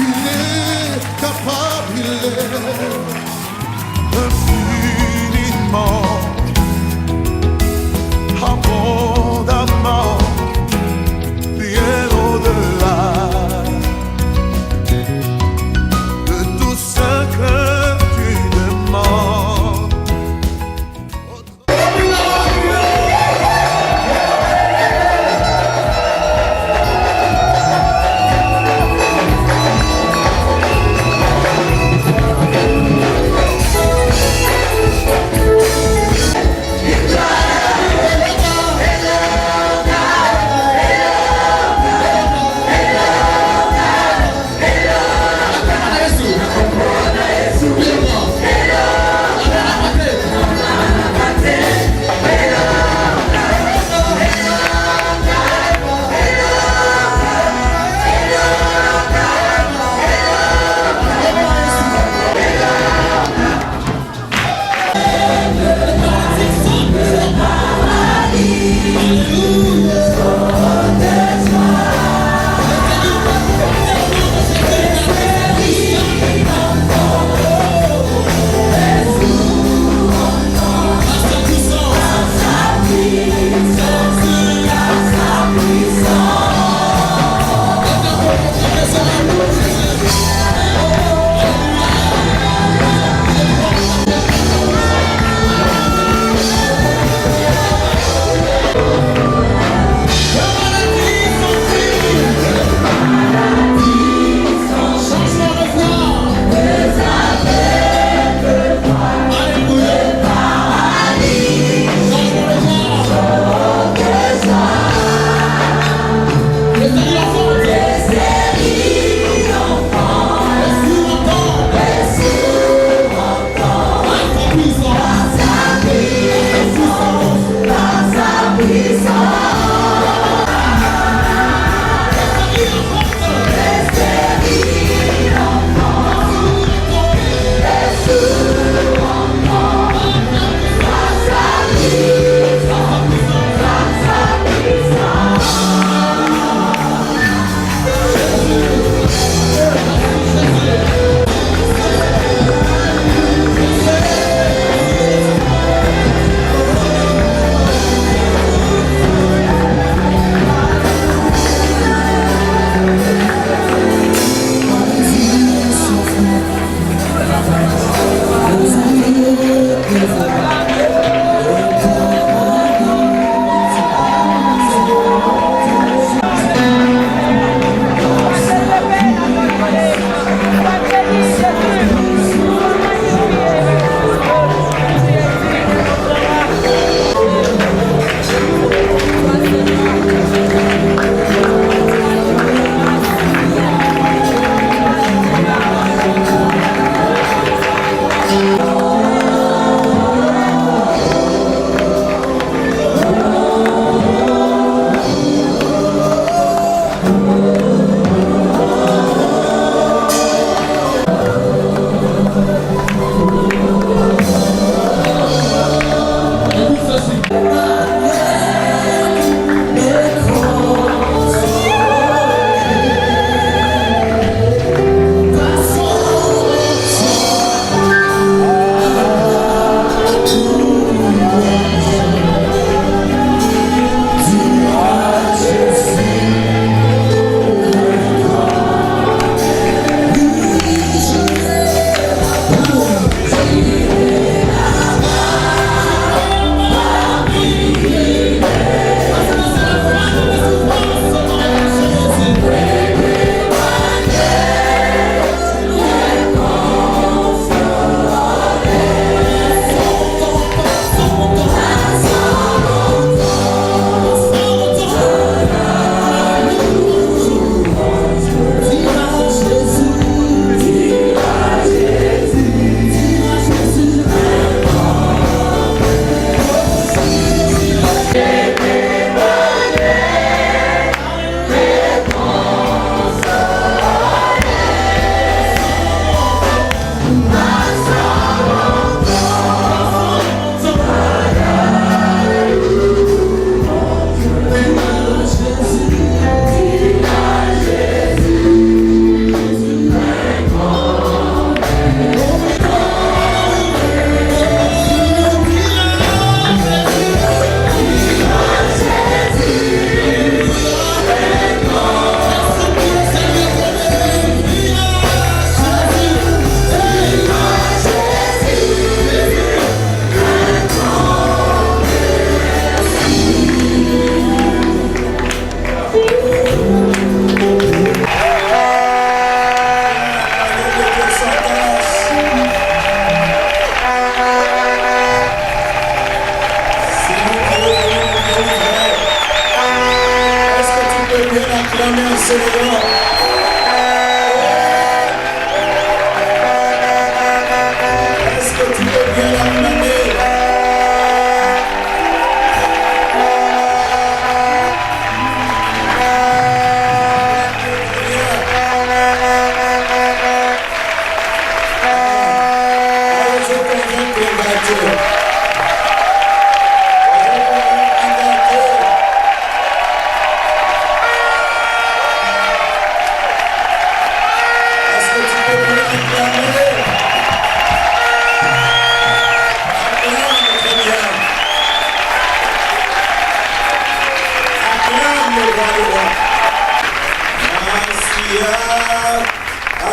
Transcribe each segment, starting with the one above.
il est capable, il est infiniment, abondamment, bien au-delà de tout ce que tu demandes.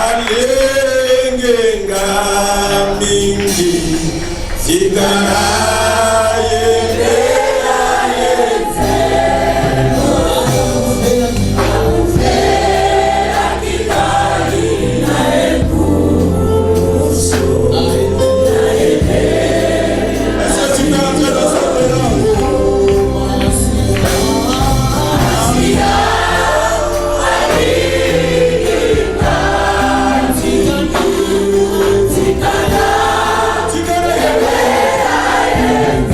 alengenga mingi zikaraye Yeah.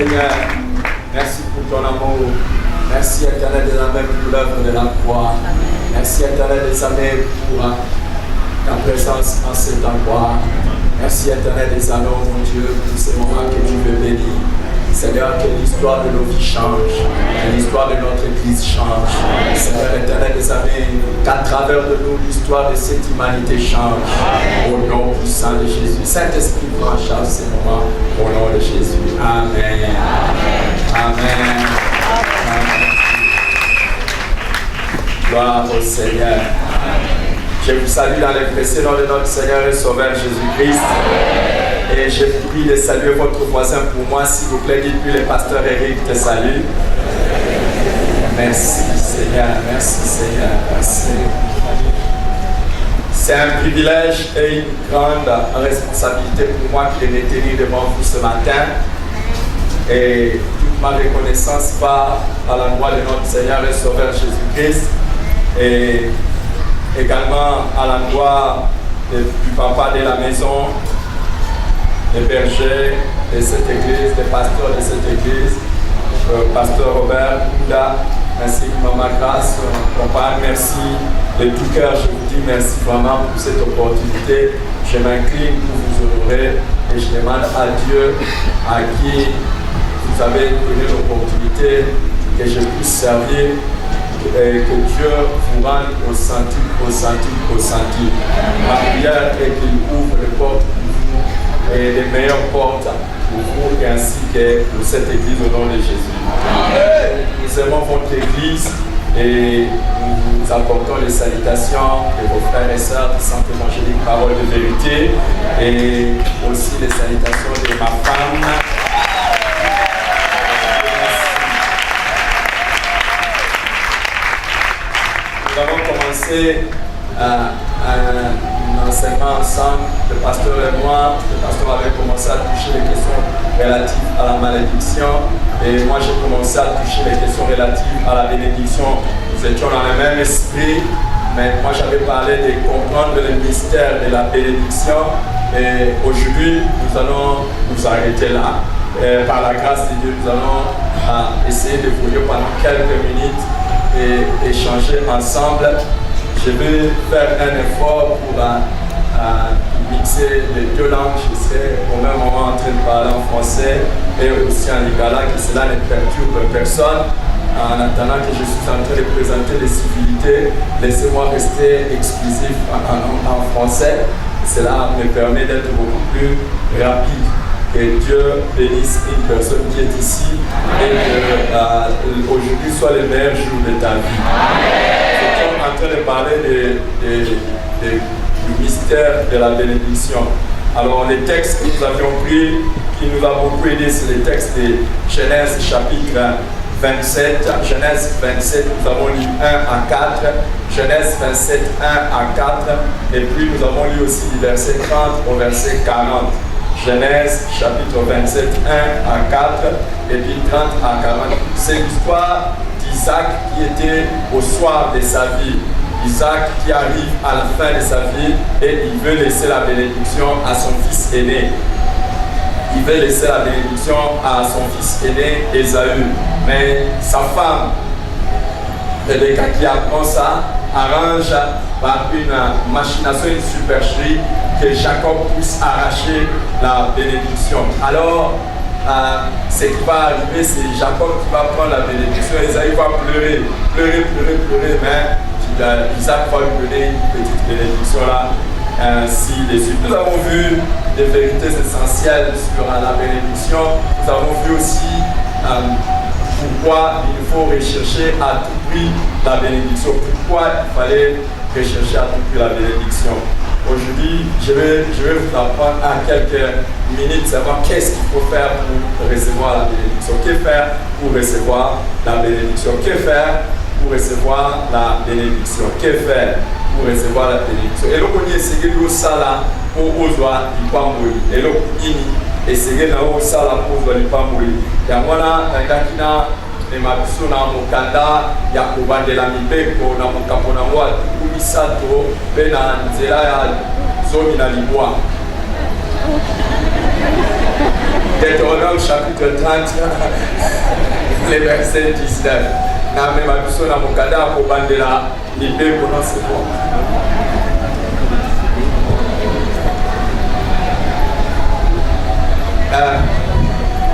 Seigneur. Merci pour ton amour. Merci éternel des amers pour l'œuvre de la croix. Merci éternel des amers pour ta présence en cet endroit. Merci éternel des amers, mon Dieu, pour ces moments que tu veux bénir. Seigneur, que l'histoire de nos vies change, que l'histoire de notre Église change. Seigneur éternel des amis, qu'à travers de nous, l'histoire de cette humanité change. Au nom puissant de Jésus. Saint-Esprit, prends en charge ces moments. Au nom de Jésus. Amen. Amen. Amen. Gloire au Seigneur. Je vous salue dans le précieux nom de notre Seigneur et Sauveur Jésus-Christ. Et je vous prie de saluer votre voisin pour moi, s'il vous plaît. Dites-lui, le pasteur Eric te salue. Merci Seigneur, merci Seigneur, merci. C'est un privilège et une grande responsabilité pour moi qui est de tenir devant vous ce matin. Et toute ma reconnaissance va à la gloire de notre Seigneur et Sauveur Jésus-Christ. Et également à la gloire du papa de la maison, des bergers de cette église, des pasteurs de cette église, pasteur Robert Bouda, ainsi que Maman Grace, compagne, merci de tout cœur, je vous dis merci vraiment pour cette opportunité. Je m'incline pour vous honorer et je demande à Dieu à qui vous avez donné l'opportunité que je puisse servir et que Dieu vous rende au centime, au centime, au centime. Ma prière est qu'il ouvre les portes pour vous et les meilleures portes pour vous et ainsi que pour cette église au nom de Jésus. Nous aimons votre église et nous apportons les salutations de vos frères et sœurs du Centre évangélique Parole de Vérité et aussi les salutations de ma femme. Nous avons commencé un enseignement ensemble, le pasteur et moi. Le pasteur avait commencé à toucher les questions relatives à la malédiction et moi j'ai commencé à toucher les questions relatives à la bénédiction. Nous étions dans le même esprit, mais moi j'avais parlé de comprendre le mystère de la bénédiction et aujourd'hui nous allons nous arrêter là. Et par la grâce de Dieu, nous allons essayer de d'évoluer pendant quelques minutes et échanger ensemble. Je vais faire un effort pour mixer les deux langues. Je serai au même moment en train de parler en français et aussi en lingala, que cela ne perturbe personne. En attendant que je suis en train de présenter les civilités, laissez-moi rester exclusif en français. Cela me permet d'être beaucoup plus rapide. Que Dieu bénisse une personne qui est ici et que aujourd'hui soit le meilleur jour de ta vie. Nous sommes en train de parler du mystère de la bénédiction. Alors les textes que nous avions pris, qui nous a beaucoup aidé, c'est les textes de Genèse chapitre 27. Genèse 27, nous avons lu 1 à 4. Genèse 27, 1 à 4. Et puis nous avons lu aussi du verset 30 au verset 40. Genèse chapitre 27, 1 à 4 et puis 30 à 40. C'est l'histoire d'Isaac qui était au soir de sa vie. Isaac qui arrive à la fin de sa vie et il veut laisser la bénédiction à son fils aîné. Il veut laisser la bénédiction à son fils aîné, Ésaü. Mais sa femme, Rebecca, qui apprend ça, arrange par une machination, une supercherie, que Jacob puisse arracher la bénédiction. Alors, ce qui va arriver, c'est Jacob qui va prendre la bénédiction. Esaü va pleurer, mais Isaac va lui donner une petite bénédiction là, ainsi de suite. Nous avons vu des vérités essentielles sur la bénédiction. Nous avons vu aussi pourquoi il faut rechercher à tout prix la bénédiction. Pourquoi il fallait rechercher à tout prix la bénédiction. Aujourd'hui, je vais vous apprendre en quelques minutes savoir qu'est-ce qu'il faut faire pour recevoir la bénédiction. Que faire pour recevoir la bénédiction? Que faire pour recevoir la bénédiction? Que faire pour recevoir la bénédiction? Et l'on est essayé de ça là pour oser y pamboli. Et l'on est essayé de ça là pour oser y pamboli. Et à moi là, et ma biso na mokanda ya kobandela mibeko na mokambo na ngo atuku misato mpe na nzela ya zomi na libwa. Deutéronome chapitre 30, les versets 19. Na même abiso na mokanda ko bandela libe ko c'est bon.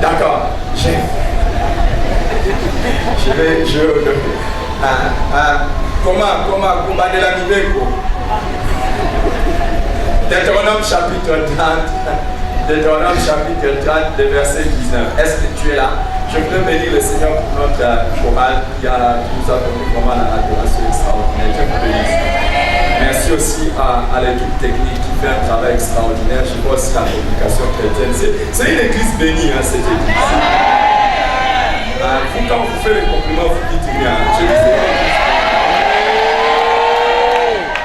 D'accord. Comment bandela libe ko? Deutéronome chapitre 30. Deutéronome chapitre 30, le verset 19. Est-ce que tu es là? Je voudrais bénir le Seigneur pour notre chorale qui nous a donné vraiment l'adoration extraordinaire. Dieu vous bénisse. Merci aussi à l'équipe technique qui fait un travail extraordinaire. Je vois aussi la communication chrétienne. C'est une église bénie, hein, cette église. Vous, quand vous faites les compliments, vous dites bien. Je disais,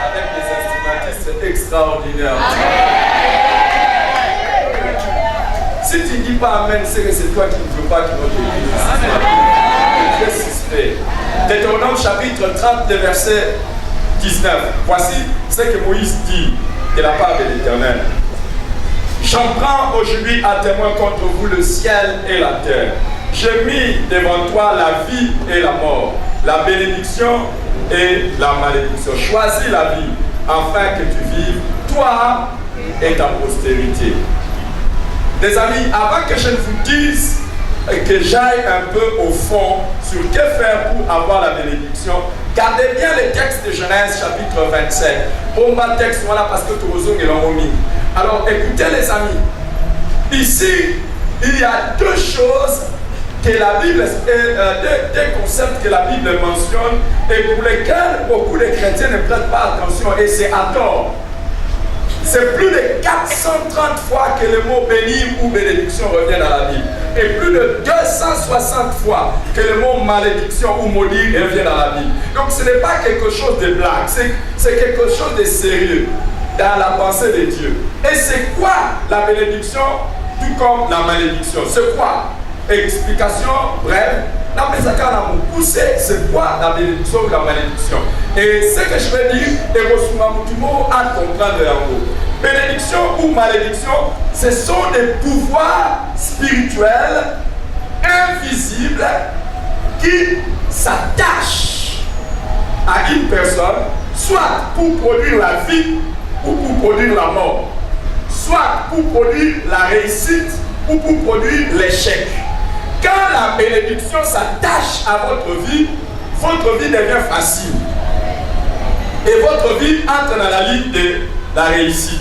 avec les instrumentistes, c'est extraordinaire. Si tu ne dis pas Amen, c'est que c'est toi qui ne veux pas que notre église. Dieu suspect. Deutéronome chapitre 30, verset 19. Voici ce que Moïse dit de la part de l'Éternel. J'en prends aujourd'hui à témoin contre vous le ciel et la terre. J'ai mis devant toi la vie et la mort, la bénédiction et la malédiction. Choisis la vie afin que tu vives, toi et ta postérité. Mes amis, avant que je ne vous dise que j'aille un peu au fond sur que faire pour avoir la bénédiction, gardez bien le texte de Genèse chapitre 27. Bon, ma texte, voilà, parce que Torozong est remis. Alors, écoutez les amis. Ici, il y a deux choses que la Bible, deux concepts que la Bible mentionne et pour lesquels beaucoup de chrétiens ne prêtent pas attention, et c'est à tort. C'est plus de 430 fois que le mot béni ou bénédiction revient dans la Bible. Et plus de 260 fois que le mot malédiction ou maudit revient dans la Bible. Donc ce n'est pas quelque chose de blague, c'est quelque chose de sérieux dans la pensée de Dieu. Et c'est quoi la bénédiction tout comme la malédiction? C'est quoi? Explication brève. C'est quoi la bénédiction ou la malédiction? Et ce que je vais dire, est à comprendre en gros. Bénédiction ou malédiction, ce sont des pouvoirs spirituels invisibles qui s'attachent à une personne, soit pour produire la vie ou pour produire la mort, soit pour produire la réussite ou pour produire l'échec. Quand la bénédiction s'attache à votre vie devient facile. Et votre vie entre dans la ligne de la réussite.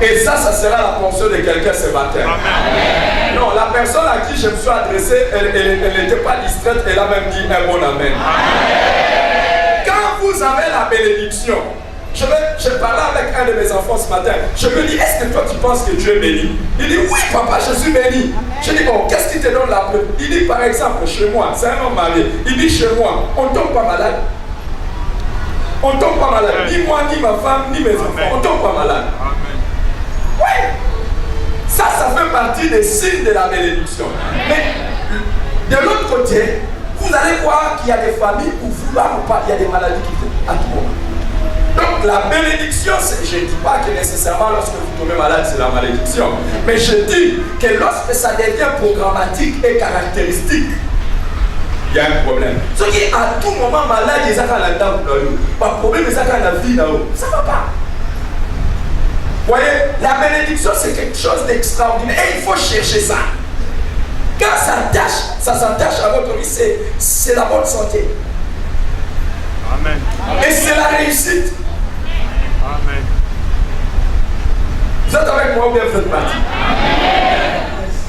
Et ça sera la portion de quelqu'un ce matin. Amen. Non, la personne à qui je me suis adressé, elle n'était pas distraite, elle a même dit un bon amen. Amen. Quand vous avez la bénédiction, je parlais avec un de mes enfants ce matin. Je me dis, est-ce que toi tu penses que Dieu est béni? Il dit, oui papa, je suis béni. Je dis, bon, qu'est-ce qui te donne la preuve? Il dit, par exemple, chez moi, c'est un homme marié. Il dit, chez moi, on ne tombe pas malade. On ne tombe pas malade. Ni moi, ni ma femme, ni mes enfants. On ne tombe pas malade. Oui. Ça fait partie des signes de la bénédiction. Mais de l'autre côté, vous allez voir qu'il y a des familles où vouloir ou pas, il y a des maladies qui viennent à tout moment. Donc la bénédiction, je ne dis pas que nécessairement lorsque vous tombez malade, c'est la malédiction. Mais je dis que lorsque ça devient programmatique et caractéristique, il y a un problème. Ce qui est à tout moment malade, ils ont un problème, ils ont la vie là-haut. Ça ne va pas. Vous voyez, la bénédiction, c'est quelque chose d'extraordinaire. Et il faut chercher ça. Quand ça s'attache à votre vie, c'est la bonne santé. Amen. Et c'est la réussite. Amen. Vous êtes avec moi ou bien vous êtes parti?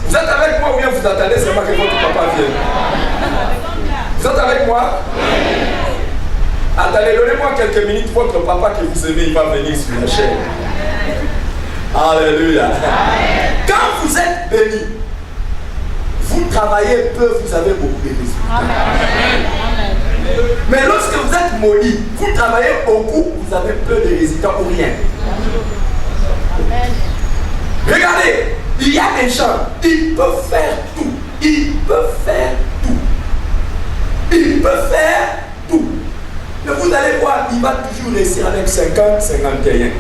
Vous êtes avec moi ou bien vous attendez seulement que votre papa vienne? Vous êtes avec moi? Attendez, donnez-moi quelques minutes. Votre papa que vous aimez, il va venir sur la chaîne. Alléluia. Quand vous êtes béni, vous travaillez peu, vous avez beaucoup de résultats. Mais lorsque vous êtes maudit, vous travaillez beaucoup, vous avez peu de résultats ou rien. Regardez, il y a des gens, ils peuvent faire tout. Ils peuvent faire tout. Ils peuvent faire tout. Mais vous allez voir, il va toujours réussir avec 50, 51.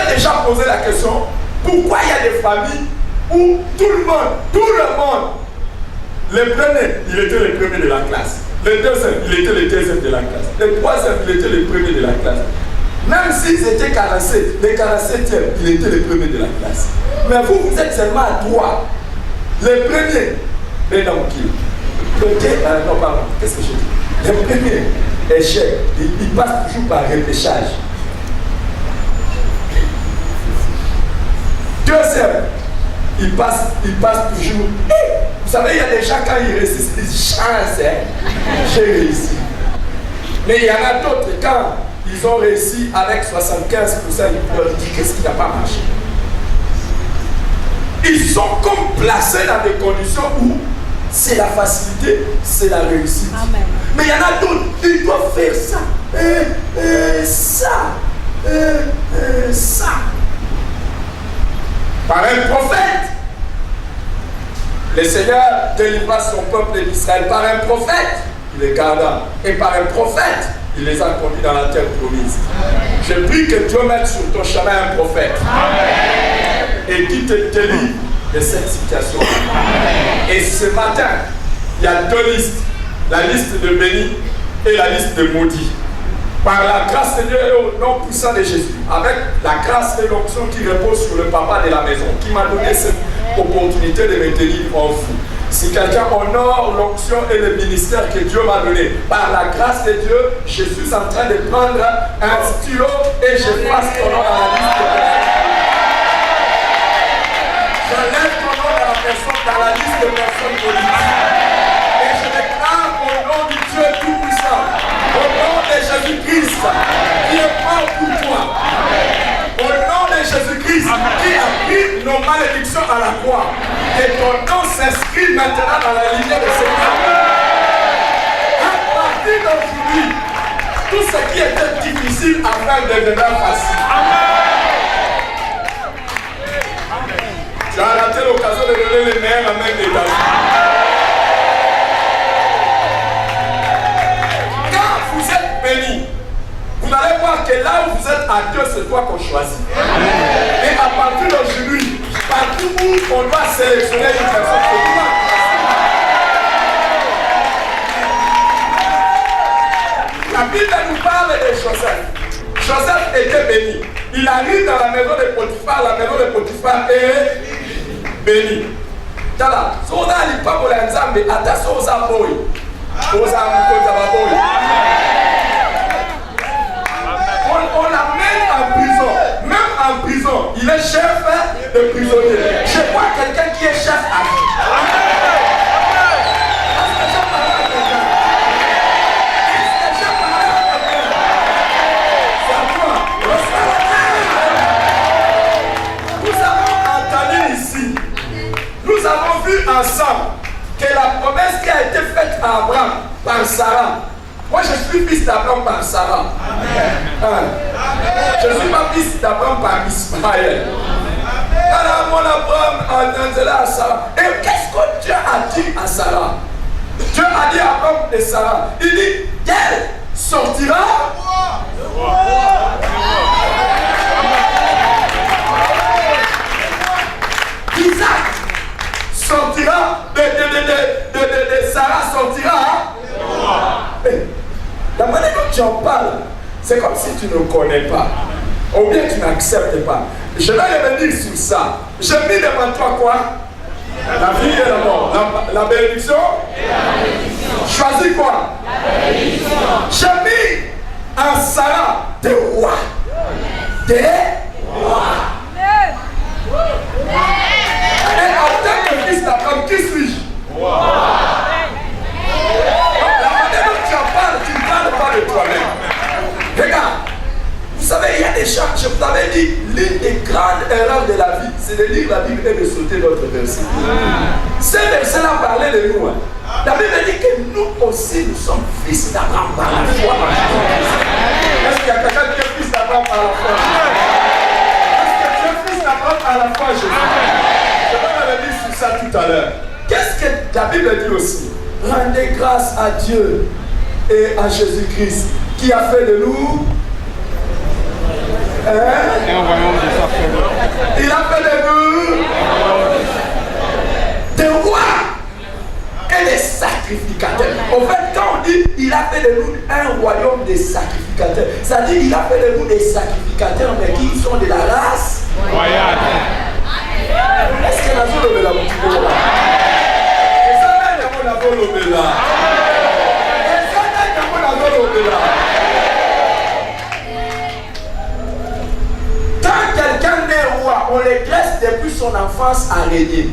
t'es déjà posé la question, pourquoi il y a des familles où tout le monde, le premier, il était le premier de la classe. Le deuxième, il était le deuxième de la classe. Le troisième, il était le premier de la classe. Même s'ils étaient 47, le 47e, il était le premier de la classe. Mais vous, vous êtes seulement à 3. Le premier, mais donc qui? Non, pardon, qu'est-ce que je dis? Le premier échec, il passe toujours par repêchage. Deuxième, il passe toujours. Vous savez, il y a des gens quand ils réussissent, ils disent chance, hein, j'ai réussi. Mais il y en a d'autres, quand ils ont réussi avec 75%, ils leur disent qu'est-ce qui n'a pas marché. Ils sont comme placés dans des conditions où c'est la facilité, c'est la réussite. Amen. Mais il y en a d'autres, ils doivent faire ça, ça. Par un prophète, le Seigneur délivra son peuple d'Israël. Par un prophète, il les garda. Et par un prophète, il les a conduits dans la terre promise. Je prie que Dieu mette sur ton chemin un prophète. Amen. Et qui te délivre de cette situation. Amen. Et ce matin, il y a deux listes. La liste de bénis et la liste de maudits. Par la grâce de Dieu et au nom puissant de Jésus, avec la grâce et l'onction qui repose sur le papa de la maison, qui m'a donné cette opportunité de me tenir en vous. Si quelqu'un honore l'onction et le ministère que Dieu m'a donné, par la grâce de Dieu, je suis en train de prendre un stylo et je passe ton nom à la liste de personnes. J'enlève ton nom à la personne dans la liste de personnes politiques. Et je déclare au nom du Dieu Tout-Puissant, au nom de Jésus-Christ, qui est mort pour toi. Au nom de Jésus-Christ, qui a pris nos malédictions à la croix. Et ton nom s'inscrit maintenant dans la lignée de ces hommes. À partir d'aujourd'hui, tout ce qui était difficile à faire deviendra facile. Tu as raté l'occasion de donner les meilleurs amens des dames. Quand vous êtes béni, vous allez voir que là où vous êtes à Dieu, c'est toi qu'on choisit. Et à partir d'aujourd'hui, partout où on doit sélectionner une personne, c'est toi. La Bible nous parle de Joseph. Joseph était béni. Il arrive dans la maison de Potiphar. La maison de Potiphar est bénie. Tala, soda ali papo la nzambe, ata soza boy. Soza mkoza baboy. On l'amène en prison. Même en prison, il est chef de prisonnier. Je vois quelqu'un qui est chef à vie. Nous avons vu ensemble que la promesse qui a été faite à Abraham par Sarah. Moi je suis fils d'Abraham par Sarah. Amen. Je ne suis pas fils d'Abraham par Ismaël. Alors mon Abraham a entendu à Sarah. Et qu'est-ce que Dieu a dit à Sarah? Dieu a dit à Abraham et Sarah. Il dit qu'elle sortira. Isaac sortira de Sarah sortira. La manière dont tu en parles, c'est comme si tu ne connais pas. Ou bien tu n'acceptes pas. Je vais revenir sur ça. J'ai mis devant toi quoi? La vie et la mort. La bénédiction et la bénédiction. Choisis quoi? La bénédiction. J'ai mis en Sarah des rois. Des rois. Et en tant que fils d'Abraham, qui suis-je? Wow. La manière dont tu en parles, tu ne parles pas de toi-même. Regarde, vous savez, il y a des gens, je vous avais dit, l'une des grandes erreurs de la vie, c'est de lire la Bible et de sauter d'autres versets. Ces versets-là parlaient de nous. La Bible dit que nous aussi, nous sommes fils d'Abraham par la foi. Est-ce qu'il y a quelqu'un qui est fils d'Abraham par la foi? Est-ce que tu es fils d'Abraham par la foi, Jésus? Je vais revenir sur ça tout à l'heure. Qu'est-ce que la Bible dit aussi? Rendez grâce à Dieu et à Jésus-Christ qui a fait de nous Et un royaume de sacerdoce. Il a fait de nous des rois et des sacrificateurs. En fait, quand on dit il a fait de nous un royaume des sacrificateurs, ça dit il a fait de nous des sacrificateurs, mais qui sont de la race Royale. Est-ce que la zone de la boutique là? Et ça n'a rien à voir avec là. Et ça n'a rien à voir avec là. Quand quelqu'un est roi, on le laisse depuis son enfance à régner.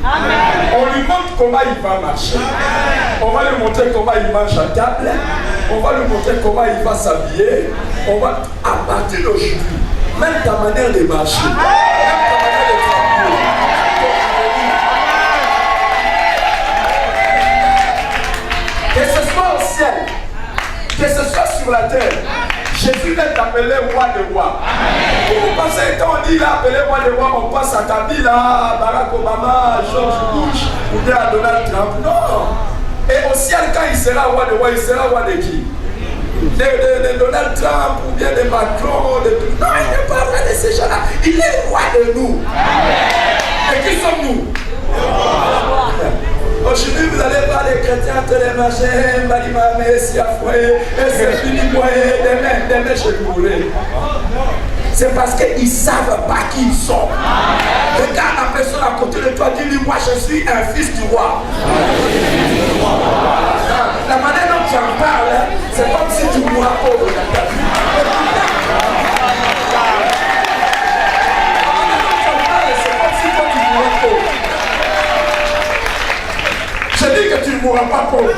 On lui montre comment il va marcher. On va lui montrer comment il mange à table. On va lui montrer comment il va s'habiller. On va, à partir d'aujourd'hui, même ta manière de marcher, même ta manière de travailler, que ce soit au ciel, que ce soit sur la terre, Jésus est appelé roi de rois. Vous pensez quand on dit il est appelé roi de rois, on passe à Kabila, Barack Obama, George Bush ou bien à Donald Trump. Non. Et au ciel, quand il sera roi de rois, il sera roi de qui? De Donald Trump ou bien de Macron. Non, il n'est pas roi de ces gens-là. Il est roi de nous. Et qui sommes-nous? Aujourd'hui, vous allez voir les chrétiens, tous les machins, Balima, Messi, Afoué, et c'est fini, demain, je mourrai. C'est parce qu'ils ne savent pas qui ils sont. Regarde la personne à côté de toi, dis-lui, moi je suis un fils du roi. La manière dont tu en parles, c'est comme si tu mourras pauvre dans ta vie. Je dis que tu ne mourras pas pauvre.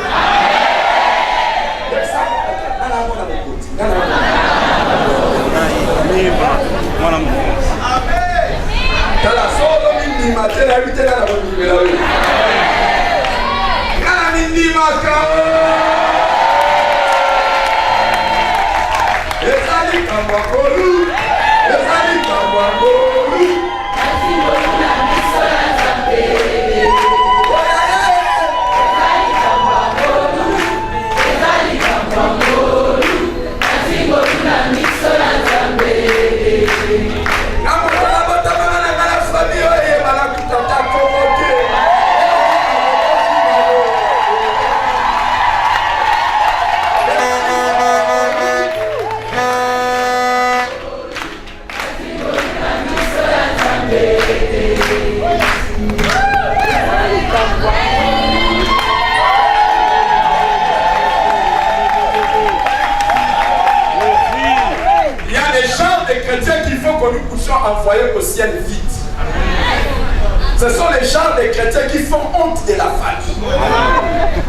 Envoyés au ciel vite. Ce sont les gens des chrétiens qui font honte de la famille.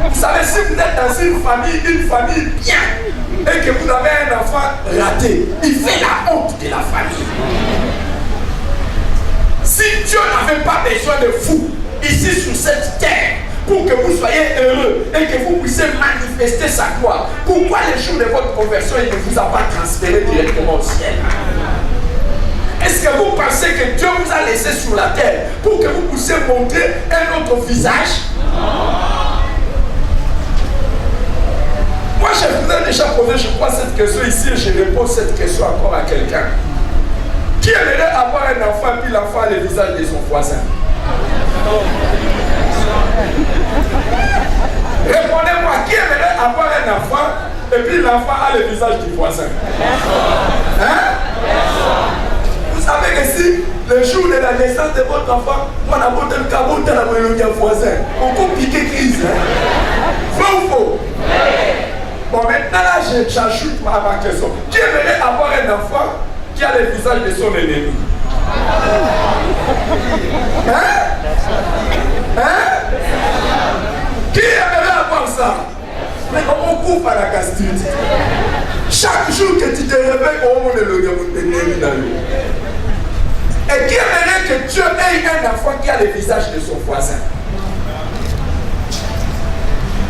Vous savez, si vous êtes dans une famille bien, et que vous avez un enfant raté, il fait la honte de la famille. Si Dieu n'avait pas besoin de vous ici sur cette terre pour que vous soyez heureux et que vous puissiez manifester sa gloire, pourquoi le jour de votre conversion il ne vous a pas transféré directement au ciel? Est-ce que vous pensez que Dieu vous a laissé sur la terre pour que vous puissiez montrer un autre visage? Moi, je vous ai déjà posé, je crois, cette question ici et je réponds cette question encore à quelqu'un. Qui aimerait avoir un enfant et puis l'enfant a le visage de son voisin? Répondez-moi, qui aimerait avoir un enfant et puis l'enfant a le visage du voisin? Hein? Vous savez que si le jour de la naissance de votre enfant, on a monté le cabot de la mélodie voisin, on peut piquer crise. Faux ou faux? Bon, maintenant là, j'ajoute à ma question. Qui aimerait avoir un enfant qui a le visage de son ennemi? Hein? Hein? Qui aimerait avoir ça? Mais on coupe à la castrite. Chaque jour que tu te réveilles, on monte le ennemi dans l'eau. Et qui aimerait que Dieu ait un enfant qui a le visage de son voisin?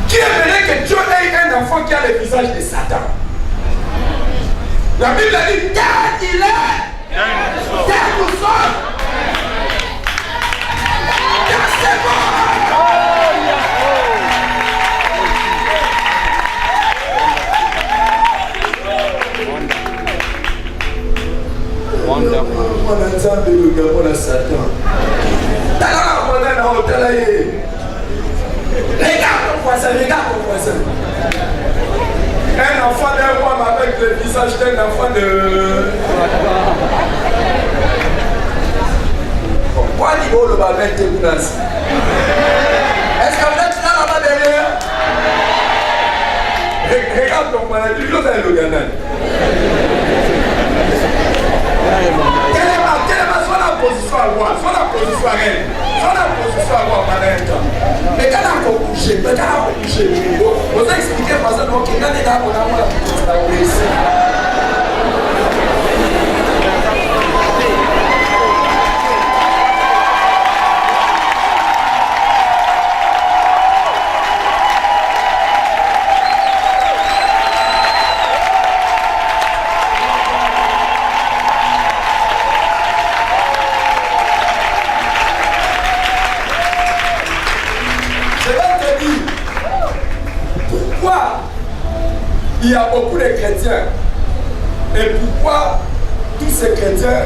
Qui aimerait que Dieu ait un enfant qui a le visage de Satan? La Bible dit, tel il est, tel nous sommes. Tel c'est bon. voisin, regarde ton voisin. Un enfant d'un homme avec le visage d'un enfant de... Pourquoi il le va mettre tes menaces? Est-ce que vous êtes là-bas derrière? Regarde ton voisin, tu dois aller au Ghana. Quelle est la position à moi? Soit la position à elle. Soit la position à moi pendant un temps. Mais quand on a couché, vous avez expliqué par exemple que quand on est là, on a la position à ici. Il y a beaucoup de chrétiens. Et pourquoi tous ces chrétiens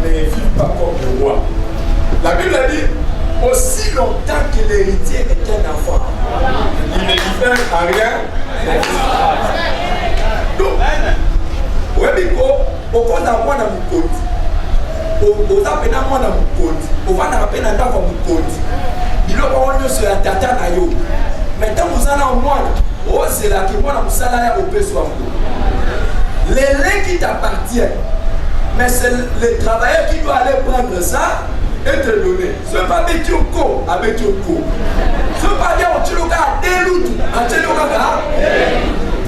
ne vivent pas comme le roi? La Bible dit, aussi longtemps que l'héritier est un enfant, il ne diffère en rien. Donc, au compte à moi dans mon compte, au tapé dans moi dans mon compte, au va dans la peine dans mon compte, il a pas sur la tata na yo. Maintenant vous allez en moi. Oh, c'est là que moi, je suis l'élève qui t'appartient. Mais c'est le travailleur qui doit aller prendre ça et te donner. Ce n'est pas avec ton corps, avec ton corps. Ce n'est pas dire que tu regardes des loups, tu regardes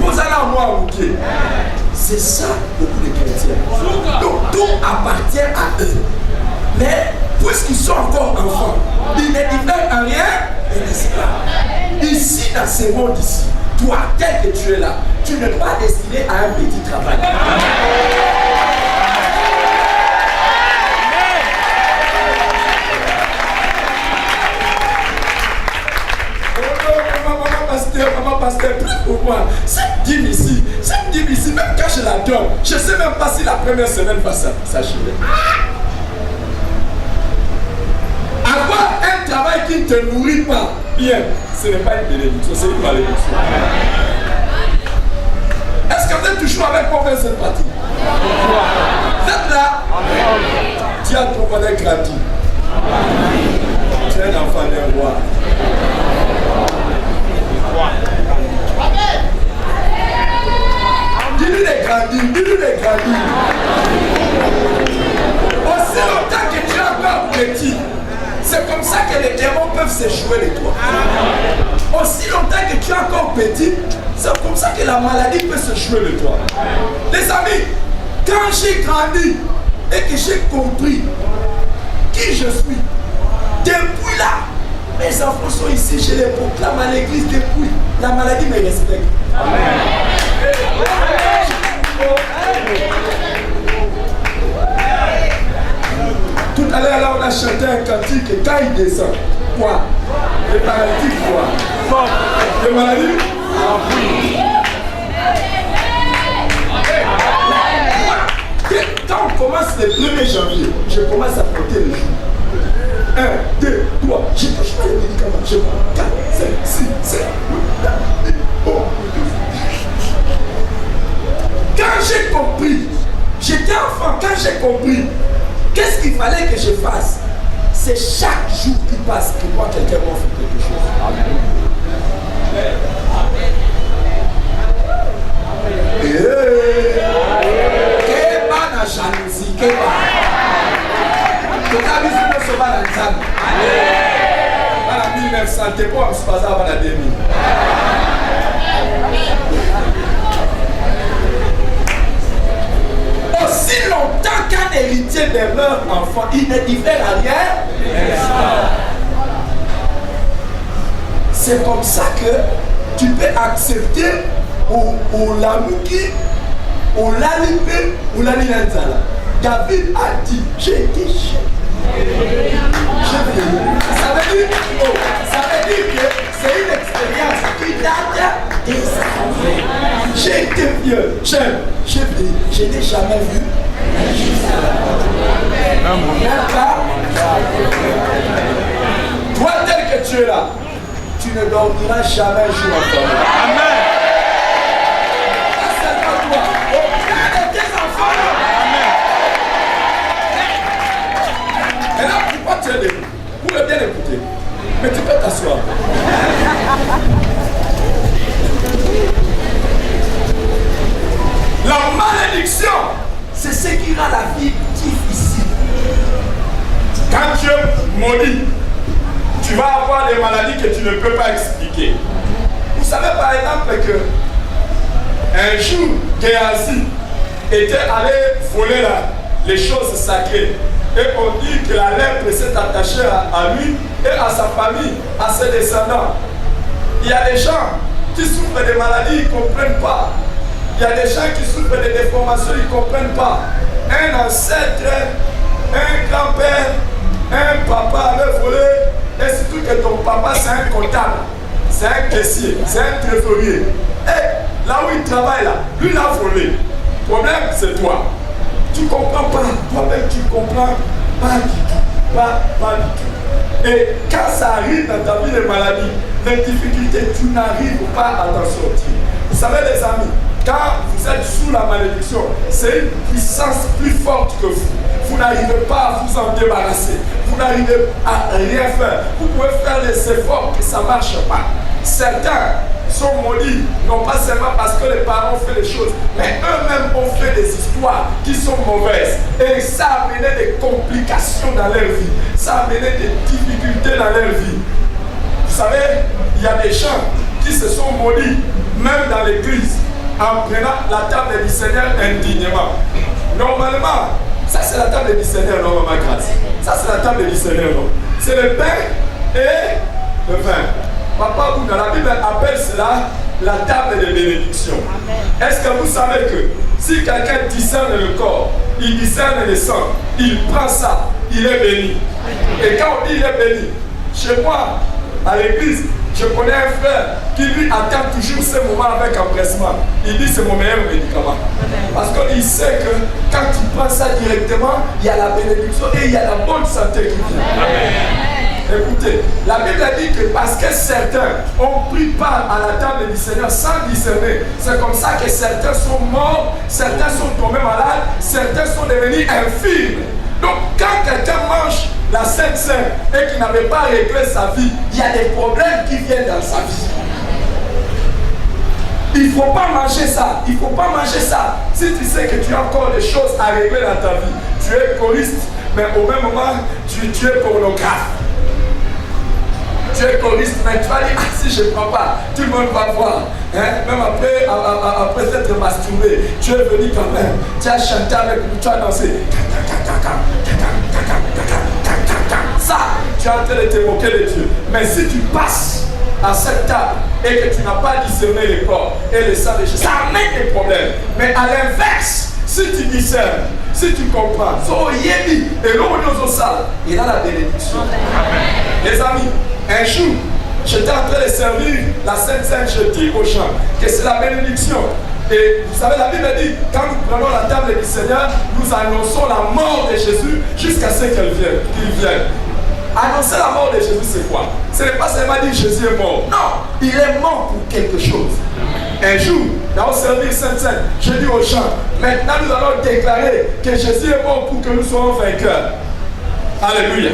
pour ça, moi, c'est ça, beaucoup de chrétiens. Donc, tout appartient à eux. Mais, puisqu'ils sont encore enfants, ils ne diffèrent en rien et l'esclave. Ici, dans ce monde ici, toi, tel que tu es là, tu n'es pas destiné à un petit travail. Maman, pasteur, prie pour moi. Cette dîme ici, même quand je la donne, je ne sais même pas si la première semaine va s'achever. Avoir un travail qui ne te nourrit pas bien, ce n'est pas une bénédiction, c'est une malédiction. Est-ce que vous êtes toujours avec moi dans cette partie? Vous êtes là? Tu as ton bonheur gratuit. Tu es un enfant d'un roi. Dis-lui les grandir, dis-lui les grandir. Aussi longtemps que tu es encore petit, c'est comme ça que les démons peuvent s'échouer de toi. Aussi longtemps que tu es encore petit, c'est comme ça que la maladie peut s'échouer de toi. Les amis, quand j'ai grandi et que j'ai compris qui je suis, depuis là, mes enfants sont ici, je les proclame à l'église depuis. La maladie me respecte. Amen. Tout à l'heure, là, on a chanté un cantique et quand il descend, quoi? Le paralytique, quoi? Le maladie? Quand on commence le 1er janvier, je commence à compter les jours. 1, 2, 3, je ne touche pas les médicaments. Je prends 4, 5, 6, 7, 8, 9, 10, 11. Quand j'ai compris, j'étais enfant, quand j'ai compris, qu'est-ce qu'il fallait que je fasse? C'est chaque jour qui passe que moi, quelqu'un m'offre quelque chose. Amen. Qu'est-ce la jalousie? Qu'est-ce tu as vu ce que ça va dans le sable? À la 1900, t'es pas un spazar avant la 2000. Aussi longtemps qu'un héritier demeure enfant, il ne diffère à rien. C'est comme ça que tu peux accepter ou l'amouki, ou l'alipé, ou l'anilanzala. David a dit, j'ai été chef. Ça veut dire que c'est une expérience qui date des années. J'ai été vieux, je n'ai jamais vu. Même pas. Toi tel que tu es là, tu tu ne dormiras jamais un jour en famille. Amen. C'est pas toi. Aucun de tes enfants. Amen. Et là, pourquoi tu es debout? Vous pouvez bien écouter. Mais tu peux t'asseoir. La malédiction, c'est ce qui rend la vie difficile. Quand tu es maudit, tu vas avoir des maladies que tu ne peux pas expliquer. Vous savez par exemple que un jour, Géasi était allé voler les choses sacrées. Et on dit que la lèpre s'est attachée à lui et à sa famille, à ses descendants. Il y a des gens qui souffrent de maladies, ils ne comprennent pas. Il y a des gens qui souffrent de déformations, ils ne comprennent pas. Un ancêtre, un grand-père, un papa avait volé, et surtout que ton papa c'est un comptable, c'est un caissier, c'est un trésorier. Et là où il travaille là, lui l'a volé. Le problème c'est toi. Tu ne comprends pas, toi-même tu ne comprends pas du tout. Pas du tout. Et quand ça arrive dans ta vie de maladie, les difficultés, tu n'arrives pas à t'en sortir. Vous savez les amis, quand vous êtes sous la malédiction, c'est une puissance plus forte que vous. Vous n'arrivez pas à vous en débarrasser. Vous n'arrivez à rien faire. Vous pouvez faire les efforts que ça ne marche pas. Certains sont maudits, non pas seulement parce que les parents ont fait les choses, mais eux-mêmes ont fait des histoires qui sont mauvaises. Et ça a amené des complications dans leur vie. Ça a amené des difficultés dans leur vie. Vous savez, il y a des gens qui se sont maudits, même dans l'église, en prenant la table du Seigneur indignement. Normalement, ça c'est la table du Seigneur, non, ma grâce. Ça c'est la table du Seigneur, non. C'est le pain et le vin. Papa Bouddha, la Bible appelle cela la table de bénédiction. Est-ce que vous savez que si quelqu'un discerne le corps, il discerne le sang, il prend ça, il est béni. Et quand on dit il est béni, chez moi, à l'église, je connais un frère qui lui attend toujours ce moment avec empressement. Il dit c'est mon meilleur médicament. Parce qu'il sait que quand tu prends ça directement, il y a la bénédiction et il y a la bonne santé qui vient. Amen. Écoutez, la Bible dit que parce que certains ont pris part à la table du Seigneur sans discerner, c'est comme ça que certains sont morts, certains sont tombés malades, certains sont devenus infirmes. Donc quand quelqu'un mange la Sainte Seine et qu'il n'avait pas réglé sa vie, il y a des problèmes qui viennent dans sa vie. Il ne faut pas manger ça, il ne faut pas manger ça. Si tu sais que tu as encore des choses à régler dans ta vie, tu es choriste, mais au même moment, tu es pornographe. Tu es choriste, mais tu vas dire, ah, si je ne prends pas, tout le monde va voir. Hein? Même après s'être masturbé, tu es venu quand même. Tu as chanté avec nous, tu as dansé. Ça, tu es en train de te moquer de Dieu. Mais si tu passes à cette table et que tu n'as pas discerné le corps et le sang de Jésus, ça amène des problèmes. Mais à l'inverse, si tu discernes, si tu comprends, il a la bénédiction. Les amis, un jour, j'étais en train de servir la Sainte Seine, je dis aux gens que c'est la bénédiction. Et vous savez, la Bible dit, quand nous prenons la table du Seigneur, nous annonçons la mort de Jésus jusqu'à ce qu'il vienne. Annoncer la mort de Jésus, c'est quoi? Ce n'est pas seulement dire Jésus est mort. Non, il est mort pour quelque chose. Un jour, dans le service Sainte-Seine, je dis aux gens, maintenant nous allons déclarer que Jésus est mort pour que nous soyons vainqueurs. Alléluia.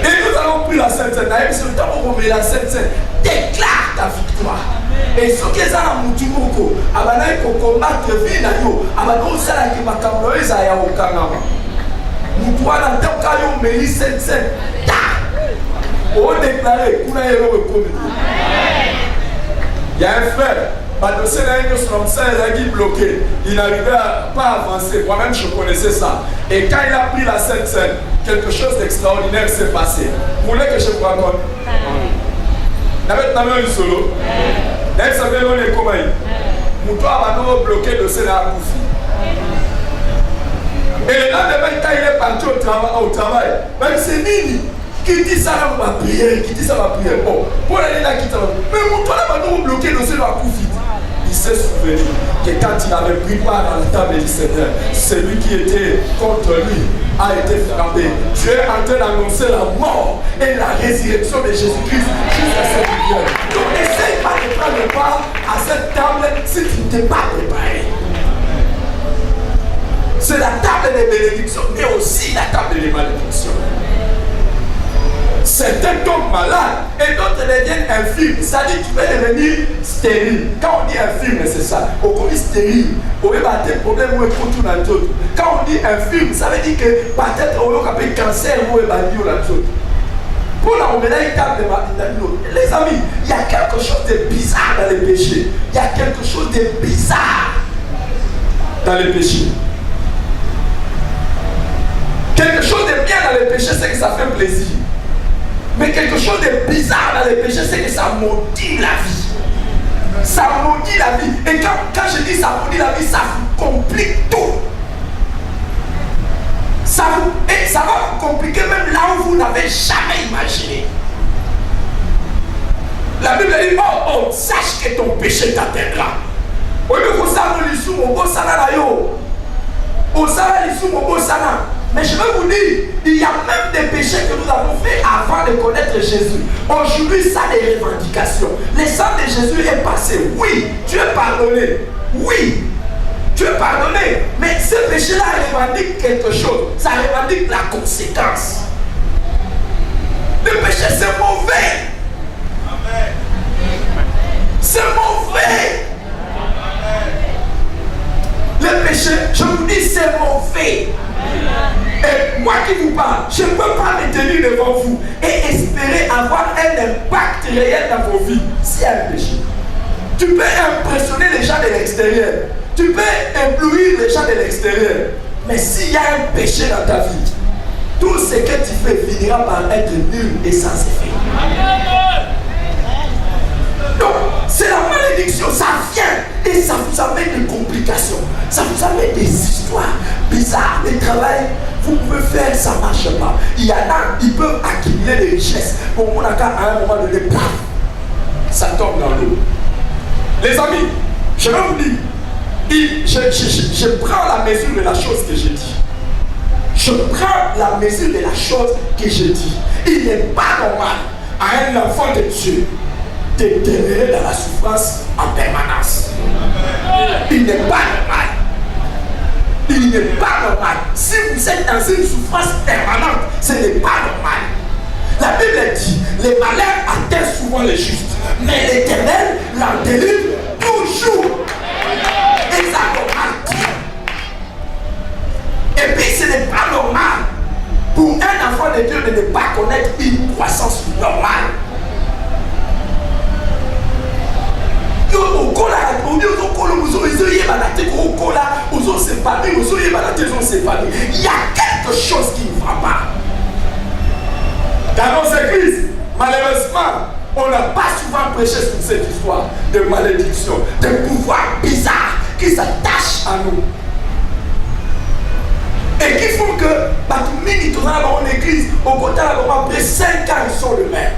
Et nous allons prendre la Sainte-Seine. D'ailleurs, c'est le temps où on met la Sainte-Seine. Déclare ta victoire. Et ce que ça a moutimoko, abanaï ko combattre vie na yo, abanaï ça la qui m'a cambré ça ya au kanama. Moutoua na teka yo meli Sainte-Seine. On déclare kuna héros le premier. Il y a un frère, le dossier d'un comme ça, il a dit bloqué. Il n'arrivait pas à avancer. Moi-même, je connaissais ça. Et quand il a pris la Sainte-Seine, quelque chose d'extraordinaire s'est passé. Vous voulez que je vous raconte? N'avez-vous un solo? D'ailleurs, ça veut dire comment il Moutoua va nous bloquer le dossier d'un Koufi. Et le lendemain, quand il est parti au travail, même c'est Nini. Qui dit ça va prier, qui dit ça va prier. Bon, pour aller là, qui t'en mais Moutoua va nous bloquer le dossier d'un Koufi. Il s'est souvenu que quand il avait pris part dans la table du Seigneur, celui qui était contre lui a été frappé. Dieu est en train d'annoncer la mort et la résurrection de Jésus-Christ jusqu'à cette Seigneur. Donc n'essaye pas de prendre part à cette table si tu ne t'es pas préparé. C'est la table des bénédictions, mais aussi la table des malédictions. Certains tombent malades et d'autres deviennent infirmes. Ça dit que tu peux devenir stérile. Quand on dit infirme, c'est ça. On dit stérile. On va avoir des problèmes où on dans tout. Quand on dit infirme, ça veut dire que peut-être on va avoir un cancer ou un bandio dans tout. Pour la table de les amis, il y a quelque chose de bizarre dans les péchés. Il y a quelque chose de bizarre dans les péchés. Quelque chose de bien dans les péchés, c'est que ça fait plaisir. Mais quelque chose de bizarre dans les péchés, c'est que ça maudit la vie. Ça maudit la vie. Et quand je dis ça maudit la vie, ça vous complique tout. Et ça va vous compliquer même là où vous n'avez jamais imaginé. La Bible dit, oh, sache que ton péché t'atteindra. Oui, mais vous savez, les sous, mon beau sana, vous savez, les sous, mon beau sana. Mais je vais vous dire, il y a même des péchés que nous avons fait avant de connaître Jésus. Aujourd'hui, ça des revendications. Le sang de Jésus est passé. Oui, tu es pardonné. Oui, tu es pardonné. Mais ce péché-là revendique quelque chose. Ça revendique la conséquence. Le péché, c'est mauvais. C'est mauvais. Le péché, je vous dis, c'est mauvais. Et moi qui vous parle, je ne peux pas me tenir devant vous et espérer avoir un impact réel dans vos vies s'il y a un péché. Tu peux impressionner les gens de l'extérieur. Tu peux éblouir les gens de l'extérieur. Mais s'il y a un péché dans ta vie, tout ce que tu fais finira par être nul et sans effet. Donc, c'est la malédiction, ça vient et ça vous amène des complications, ça vous amène des histoires bizarres. Le travail, vous pouvez faire, ça ne marche pas. Il y en a, ils peuvent accumuler des richesses. Pour mon cas, à un moment donné, paf, ça tombe dans l'eau. Les amis, je vais vous dire, je prends la mesure de la chose que j'ai dit. Je prends la mesure de la chose que j'ai dit. Il n'est pas normal à un enfant de Dieu de demeurer dans la souffrance en permanence. Il n'est pas normal. Il n'est pas normal. Si vous êtes dans une souffrance permanente, ce n'est pas normal. La Bible dit, les malheurs atteignent souvent les justes, mais l'Éternel l'en délivre toujours. Et ça normal. Et puis ce n'est pas normal pour un enfant de Dieu de ne pas connaître une croissance normale. Il y a quelque chose qui ne va pas. Dans nos églises, malheureusement, on n'a pas souvent prêché sur cette histoire de malédiction, de pouvoir bizarre qui s'attache à nous. Et qui font que, dans une église, au côté de la après 5 ans, ils sont les mêmes.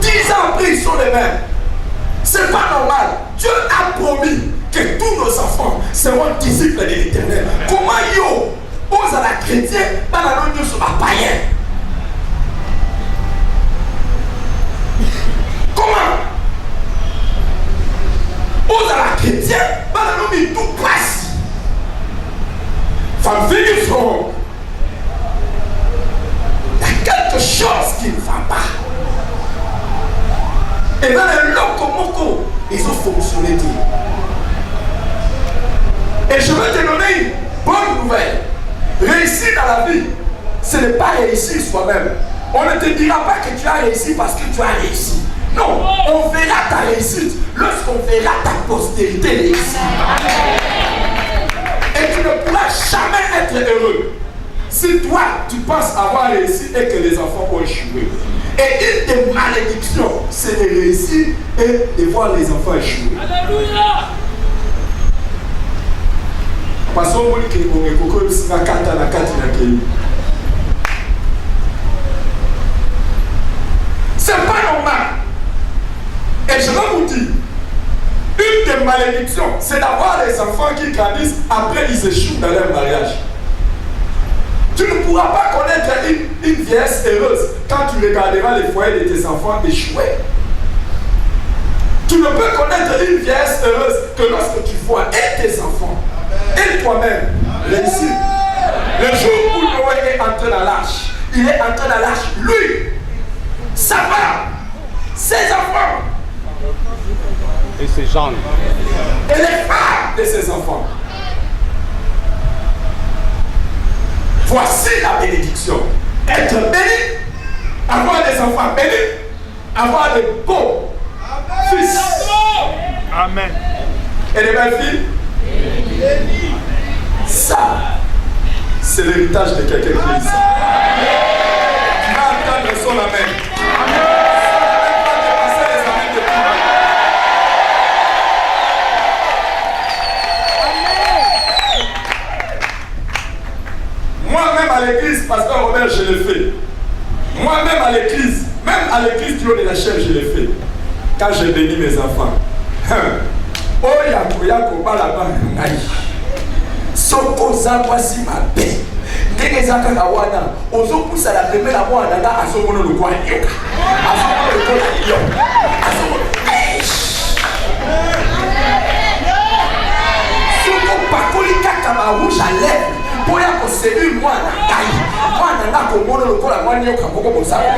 10 ans après, ils sont les mêmes. C'est pas normal. Dieu a promis que tous nos enfants seront disciples de l'Éternel. Comment yo, ose à la chrétienne, dans la langue sur la païenne? Comment? Ose à la chrétienne, dans la langue tout passe. Femme fille front. Il y a quelque chose qui ne va pas. Et dans les locomocos, ils ont fonctionné. Et je veux te donner une bonne nouvelle. Réussir dans la vie, ce n'est pas réussir soi-même. On ne te dira pas que tu as réussi parce que tu as réussi. Non, on verra ta réussite lorsqu'on verra ta postérité réussir. Et tu ne pourras jamais être heureux si toi tu penses avoir réussi et que les enfants ont échoué. Et une des malédictions, c'est de réussir et de voir les enfants échouer. Alléluia! Parce qu'on dit que c'est pas normal. Et je vais vous dire, une des malédictions, c'est d'avoir des enfants qui grandissent après ils échouent dans leur mariage. Tu ne pourras pas connaître une une vieillesse heureuse quand tu regarderas les foyers de tes enfants échouer. Tu ne peux connaître une vieillesse heureuse que lorsque tu vois et tes enfants et toi-même réussir. Le jour où Noé est entré dans l'arche, il est entré dans l'arche, lui, sa femme, ses enfants Et ses gens. et les femmes de ses enfants. Voici la bénédiction. Être béni, avoir des enfants bénis, avoir de beaux fils Amen. et des belles filles. Ça, c'est l'héritage de quelqu'un qui dit ça. Tu vas entendre son amen. Moi-même à l'église, pasteur Robert, je l'ai fait. Moi-même à l'église, même à l'église du haut de la chair, je l'ai fait. Quand j'ai béni mes enfants. Oh, yako balaba ngai. Soko zakwasi mabe. Ndenge zakaka wana, ozopusa la première mwana nga azomona lokwa nyoka. Azomona lokwa nyoka. Soko pakoli kaka ma rouge à lèvres. Pour ya koséduire mwana ngai. Mwana nga komona lokwa mwana nyoka moko bozaka.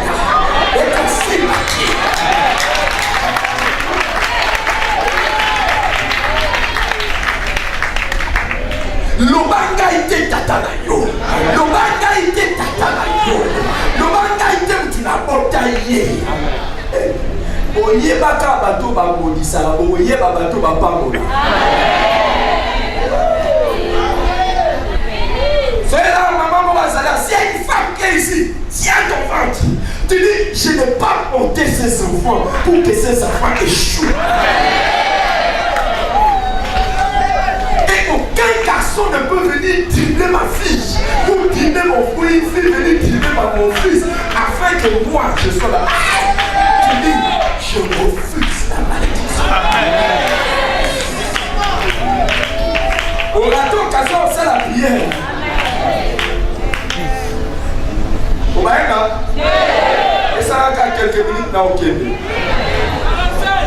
Et kasi maki. Lobanga ite tata na yo. Lobanga ite tata na yo. Lobanga ite mtina bota ye. Oyebaka bato babodisa, oyeba bato bapamola. C'est là maman Mouazala, s'il y a une femme qui est ici, tiens ton ventre. Tu dis, je n'ai pas monté ces enfants pour que ces enfants échouent. Aucun garçon ne peut venir tripler ma fille ou tripler mon fils, une fille venir tripler mon fils afin que moi je sois là. Tu dis, je refuse la malédiction. Au râteau, quand on fait la prière. Au Maïna, et ça a quelques minutes dans le Kébé.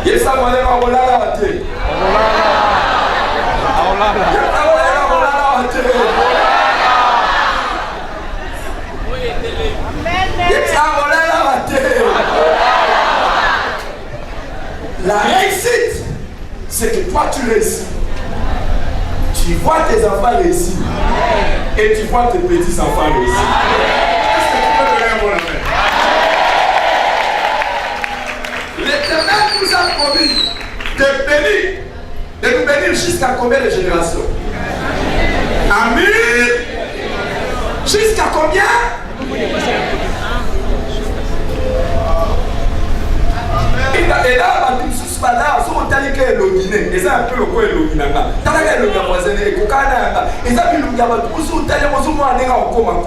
Et ça va aller à la tête. La réussite, c'est que toi tu réussis. Tu vois tes enfants réussir. Et tu vois tes petits enfants réussir. Est-ce que tu peux donner un bon amen? L'Éternel nous a promis de nous bénir jusqu'à combien de générations? Amen. Jusqu'à combien? Et là, on a dit que l'Oguiné, et ça un peu le coin de l'Oguiné. T'as vu le voisin, et Kokana, et ça, il y a tout ce que tu as dit, on a dit encore.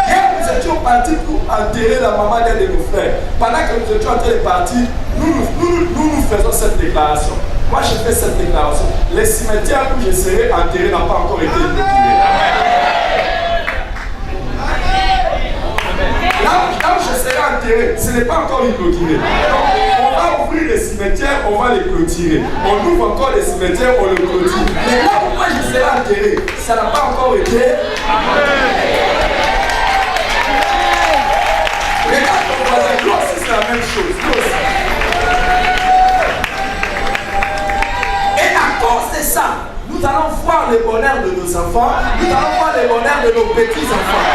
Hier, nous étions partis pour enterrer la maman d'un de nos frères. Pendant que nous étions en train de partir, nous faisons cette déclaration. Moi, je fais cette déclaration. Les cimetières où je serai enterré n'ont pas encore été inaugurés. Là où je serai enterré, ce n'est pas encore inauguré. Donc, on va ouvrir les cimetières, on va les clôturer. On ouvre encore les cimetières, on les clôture. Mais là où moi je serai enterré, ça n'a pas encore été. Regarde ton voisin, lui aussi c'est la même chose. Et à cause de ça, nous allons voir le bonheur de nos enfants, nous allons voir le bonheur de nos petits-enfants.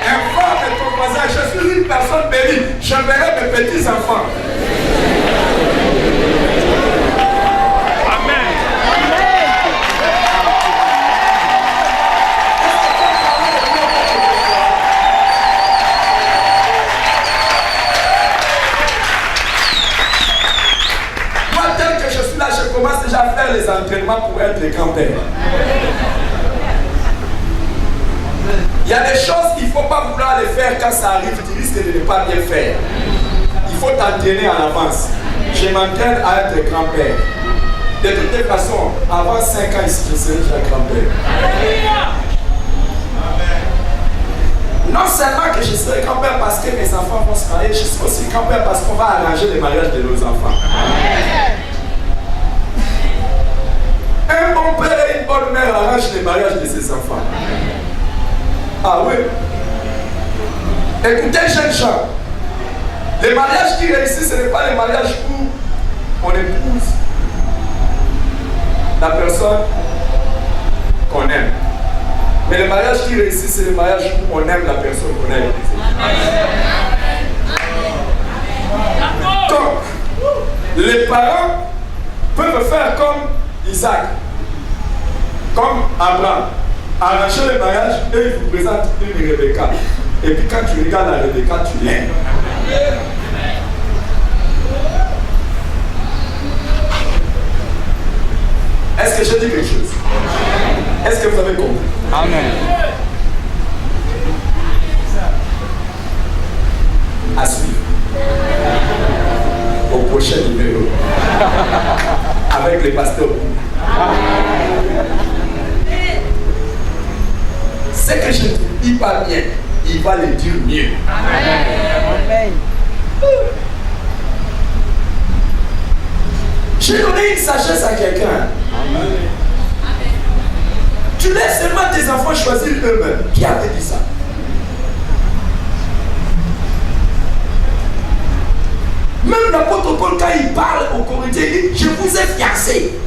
Informe ton voisin, je suis une personne bénie, je verrai mes petits-enfants. Amen. Moi, tel que je suis là, je commence déjà à faire les entraînements pour être le grand-père. Il y a des choses qu'il ne faut pas vouloir les faire quand ça arrive, tu risques de ne pas bien faire. Il faut t'entraîner en avance. Je m'entraîne à être grand-père. De toutes les façons, avant 5 ans ici, je serai déjà grand-père. Non seulement que je serai grand-père parce que mes enfants vont se marier, je serai aussi grand-père parce qu'on va arranger les mariages de nos enfants. Un bon père et une bonne mère arrangent les mariages de ses enfants. Ah oui. Écoutez, jeunes gens, les mariages qui réussissent, ce n'est pas les mariages où on épouse la personne qu'on aime. Mais les mariages qui réussissent, c'est les mariages où on aime la personne qu'on aime. Donc, les parents peuvent faire comme Isaac, comme Abraham, arranger le mariage et ils vous présentent une Rebecca. Et puis quand tu regardes la Rebecca, tu l'aimes. Est-ce que j'ai dit quelque chose? Est-ce que vous avez compris? Amen. À suivre. Au prochain numéro. Avec les pasteurs. Ce que je ne dis pas bien, il va le dire mieux. Amen. J'ai donné une sagesse à quelqu'un. Tu laisses seulement tes enfants choisir eux-mêmes. Qui avait dit ça? Même l'apôtre Paul, quand il parle au Corinthiens, il dit: je vous ai fiancé.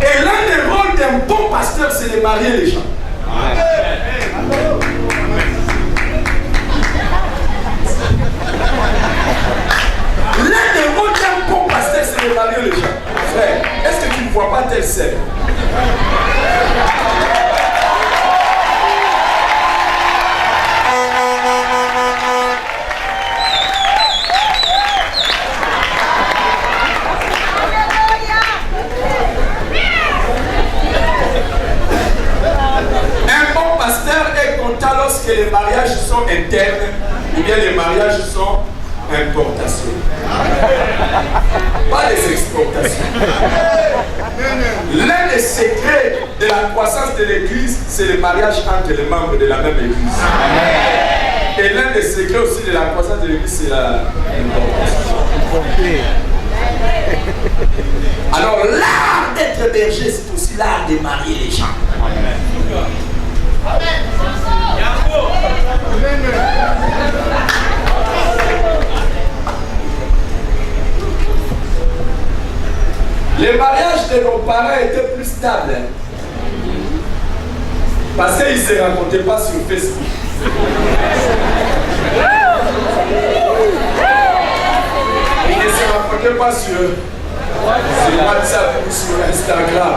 Et l'un des rôles d'un bon pasteur, c'est de marier les gens. L'un des rôles d'un bon pasteur, c'est de marier les gens. Frère, est-ce que tu ne vois pas tel scène? Lorsque les mariages sont internes ou bien les mariages sont importations. Pas des exportations. L'un des secrets de la croissance de l'église, c'est le mariage entre les membres de la même église. Et l'un des secrets aussi de la croissance de l'église, c'est l'importation. Alors l'art d'être berger, c'est aussi l'art de marier les gens. Les mariages de nos parents étaient plus stables. Parce qu'ils ne se rencontraient pas sur Facebook. Ils ne se rencontraient pas sur WhatsApp ou sur Instagram.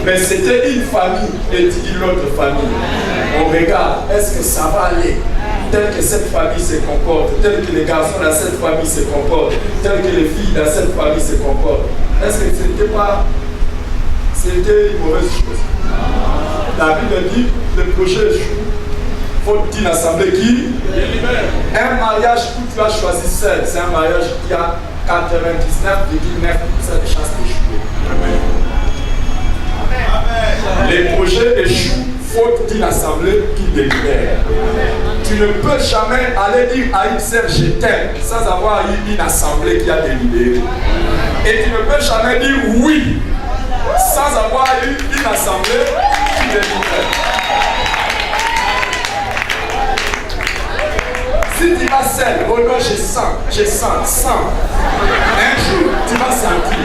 Mais c'était une famille et dit l'autre famille. On regarde, est-ce que ça va aller? Tel que cette famille se comporte, tel que les garçons dans cette famille se comportent, tel que les filles dans cette famille se comportent. Est-ce que c'était une mauvaise chose? La Bible dit, le projet échoue. Faut d'une assemblée qui? Un mariage où tu as choisi seul, c'est un mariage qui a 99,9% de chances d'échouer. Les projets échouent faute d'une assemblée qui délibère. Tu ne peux jamais aller dire à une sœur je t'aime sans avoir eu une assemblée qui a délibéré. Et tu ne peux jamais dire oui sans avoir eu une assemblée qui délibère. Si tu vas seul, Renaud, je sens. Un jour, tu vas sentir.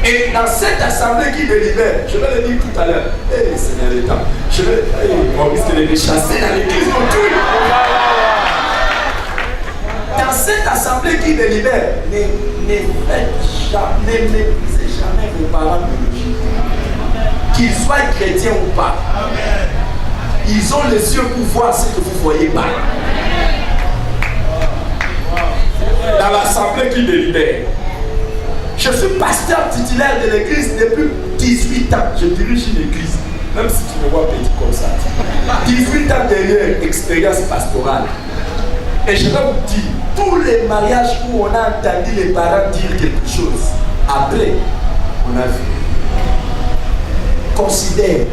Et dans cette assemblée qui délibère, je vais le dire tout à l'heure, Seigneur l'État, on risque de les chasser dans l'église. Dans cette assemblée qui délibère, ne méprisez jamais vos parents biologiques. Qu'ils soient chrétiens ou pas. Ils ont les yeux pour voir ce que vous ne voyez pas. Dans l'assemblée qui délibère, Je suis pasteur titulaire de l'église depuis 18 ans. Je dirige une église, même si tu me vois petit comme ça. 18 ans derrière, expérience pastorale. Et je vais vous dire, tous les mariages où on a entendu les parents dire quelque chose, après, on a vu. Considère,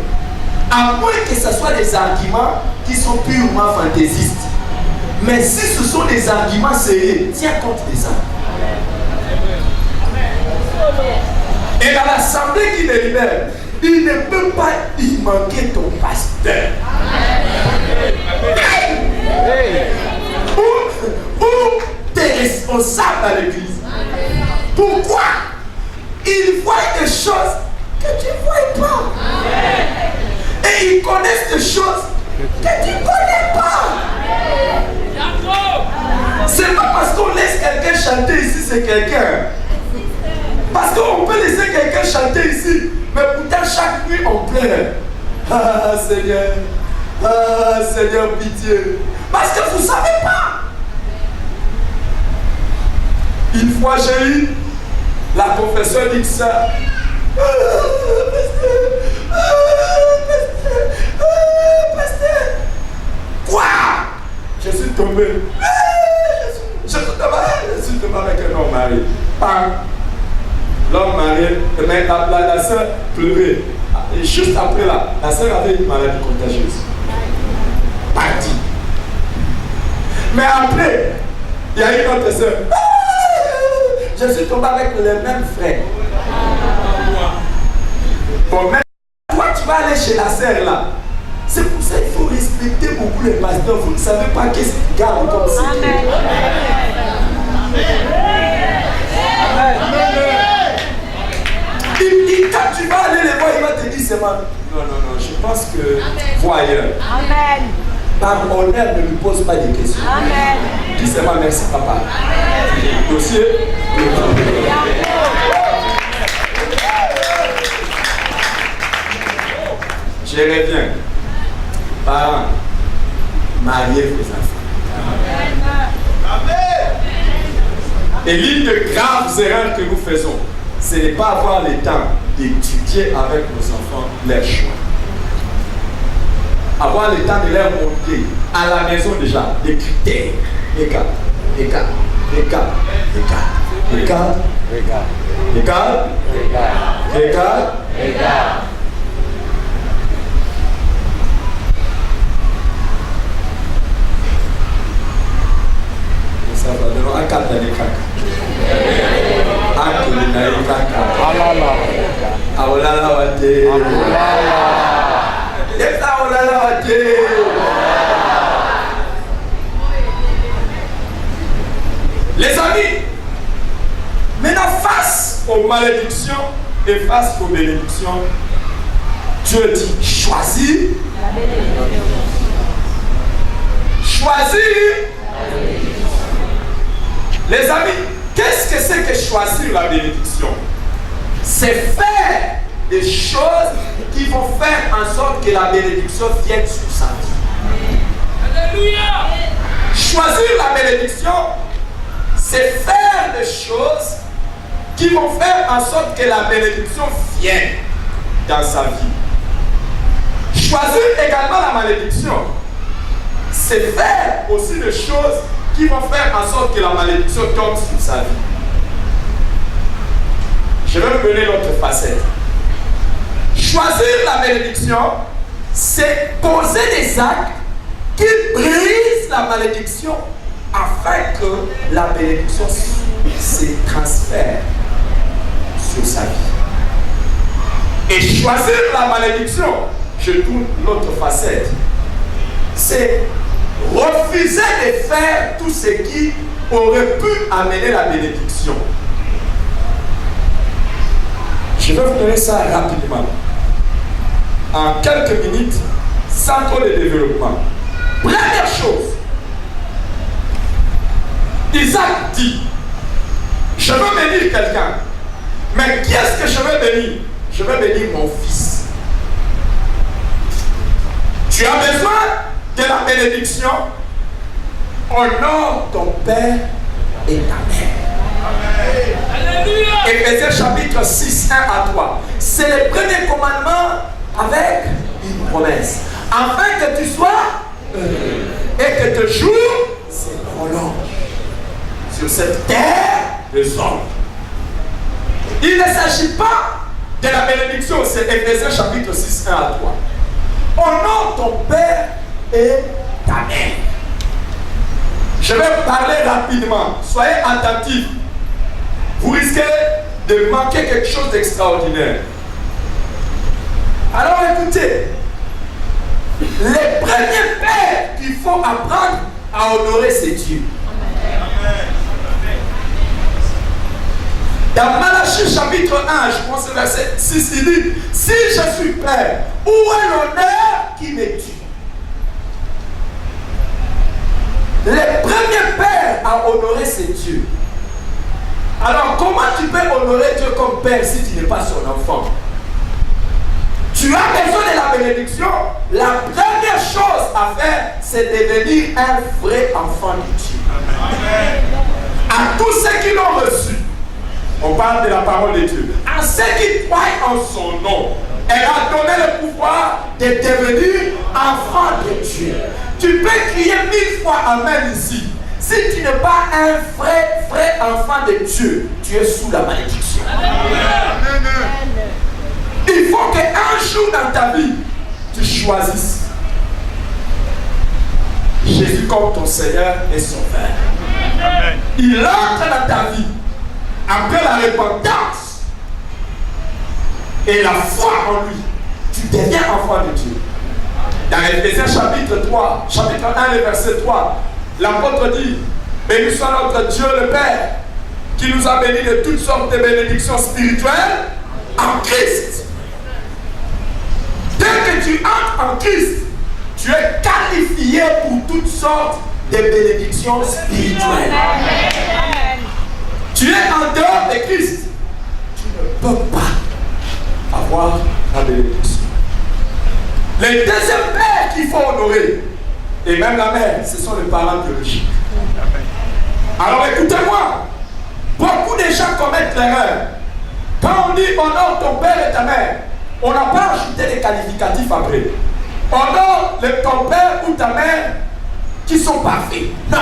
à moins que ce soit des arguments qui sont purement fantaisistes. Mais si ce sont des arguments sérieux, tiens compte de ça. Et dans l'assemblée qui délibère, il ne peut pas y manquer ton pasteur. Ou tes responsables à l'église. Pourquoi? Ils voient des choses que tu ne vois pas. Et ils connaissent des choses que tu ne connais pas. C'est pas parce qu'on laisse quelqu'un chanter ici, c'est quelqu'un. Parce qu'on peut laisser quelqu'un chanter ici, mais pourtant chaque nuit on pleure. Ah Seigneur, pitié. Parce que vous ne savez pas. Une fois j'ai eu la confession dit ça. Pasteur. Quoi? Je suis tombé. Je suis tombé avec un homme marié. L'homme marié, mais la soeur pleurait. Et juste après là, la soeur avait une maladie contagieuse. Partie. Mais après, il y a une autre soeur. Je suis tombé avec les mêmes frères. Bon, mais toi, tu vas aller chez la sœur là. C'est pour ça qu'il faut respecter beaucoup les pasteurs. Vous ne savez pas qu'est-ce qu'ils gardent comme ça. Quand tu vas aller les voir, il va te dire c'est moi. Non, je pense que vois ailleurs. Amen. Par honneur, ne lui pose pas de questions. Amen. Dis seulement merci papa. Dossier. Je reviens. Parents, mariez vos enfants. Amen. Et l'une des graves erreurs que nous faisons, ce n'est pas avoir le temps d'étudier avec nos enfants leurs choix. Avoir le temps de leur montrer à la maison déjà des critères. Regarde. Ça va donner un cadre de caca. Les amis, maintenant face aux malédictions et face aux bénédictions, Dieu dit choisis. Choisis. Les amis, qu'est-ce que c'est que choisir la bénédiction? C'est faire des choses qui vont faire en sorte que la bénédiction vienne sur sa vie. Alléluia! Choisir la bénédiction, c'est faire des choses qui vont faire en sorte que la bénédiction vienne dans sa vie. Choisir également la malédiction, c'est faire aussi des choses qui vont faire en sorte que la malédiction tombe sur sa vie. Je vais vous donner l'autre facette. Choisir la bénédiction, c'est poser des actes qui brisent la malédiction afin que la bénédiction se transfère sur sa vie. Et choisir la malédiction, je tourne l'autre facette, c'est refuser de faire tout ce qui aurait pu amener la bénédiction. Je vais vous donner ça rapidement. En quelques minutes, sans trop de développement. Première chose, Isaac dit, je veux bénir quelqu'un. Mais qui est-ce que je veux bénir? Je veux bénir mon fils. Tu as besoin de la bénédiction? Honore ton père et ta mère. Amen. Éphésiens chapitre 6, 1 à 3. C'est le premier commandement avec une promesse. Afin que tu sois heureux et que tes jours se prolongent sur cette terre des hommes. Il ne s'agit pas de la bénédiction, c'est Éphésiens chapitre 6, 1 à 3. Honore ton père et ta mère. Je vais parler rapidement. Soyez attentifs. Vous risquez de manquer quelque chose d'extraordinaire. Alors écoutez, les premiers pères qu'il faut apprendre à honorer, c'est Dieu. Dans Malachie chapitre 1, je pense au verset 6, il dit: si je suis père, où est l'honneur qui me tue? Les premiers pères à honorer, c'est Dieu. Alors comment tu peux honorer Dieu comme père si tu n'es pas son enfant? Tu as besoin de la bénédiction. La première chose à faire, c'est devenir un vrai enfant de Dieu. Amen. À tous ceux qui l'ont reçu, on parle de la parole de Dieu. À ceux qui croient en son nom, elle a donné le pouvoir de devenir enfant de Dieu. Tu peux crier 1000 fois Amen ici. Si tu n'es pas un vrai enfant de Dieu, tu es sous la malédiction. Amen. Il faut qu'un jour dans ta vie, tu choisisses Jésus comme ton Seigneur et Sauveur. Amen. Il entre dans ta vie après la repentance et la foi en lui. Tu deviens enfant de Dieu. Dans Éphésiens chapitre 3, chapitre 1, le verset 3, l'apôtre dit: béni soit notre Dieu le Père, qui nous a bénis de toutes sortes de bénédictions spirituelles en Christ. Dès que tu entres en Christ, tu es qualifié pour toutes sortes de bénédictions spirituelles. Tu es en dehors de Christ, tu ne peux pas avoir la bénédiction. Les deuxièmes pères qu'il faut honorer, et même la mère, ce sont les parents biologiques. Alors écoutez-moi, beaucoup de gens commettent l'erreur. Quand on dit honore ton père et ta mère, on n'a pas ajouté les qualificatifs après. Honore ton père ou ta mère qui sont parfaits. Non.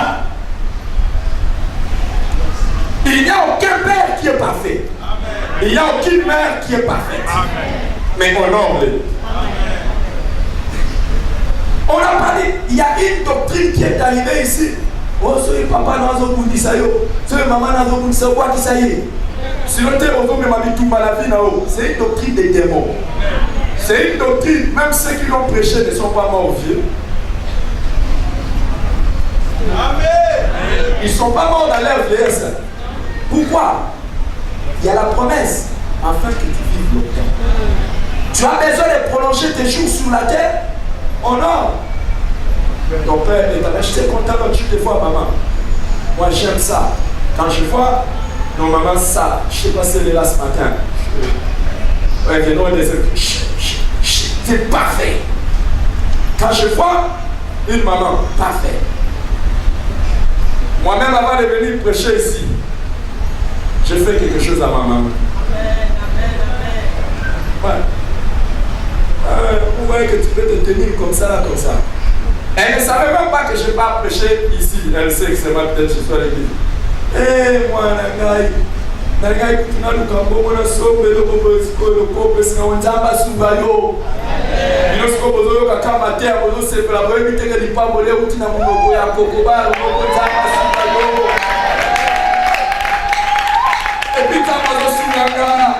Il n'y a aucun père qui est parfait. Il n'y a aucune mère qui est parfaite. Mais honore-les. On n'a pas dit, il y a une doctrine qui est arrivée ici. Oh, ce papa n'a pas dit ça, ce maman n'a pas dit ça, quoi qui ça y est. Si le terre autour de ma vie, tout mal la vie là-haut, c'est une doctrine des démons. C'est une doctrine, même ceux qui l'ont prêché ne sont pas morts vieux. Amen. Ils ne sont pas morts dans leur vieillesse. Pourquoi? Il y a la promesse, afin que tu vives longtemps. Tu as besoin de prolonger tes jours sur la terre. Honore ton père et ta mère. Je suis content quand tu te vois, maman. Moi, j'aime ça. Quand je vois nos mamans, ça, je sais pas si elle est là ce matin. Ouais, venons des c'est parfait. Quand je vois une maman, parfait. Moi-même, avant de venir prêcher ici, j'ai fait quelque chose à ma maman. Ouais. Vous voyez que tu peux te tenir comme ça, comme ça. Elle ne savait même pas que je ne vais pas prêcher ici. Elle sait que c'est ma tête, je suis à l'église. Eh, moi, Nangai, Nangai, tu n'as pas de somme, le copo, c'est un jamba souvayo. Il ne se compose pas qu'à ma terre, c'est la vraie vie que tu n'as pas volé ou tu n'as pas volé à Cocoba, le copo jamba souvayo. Et puis, tu as pas de souverain.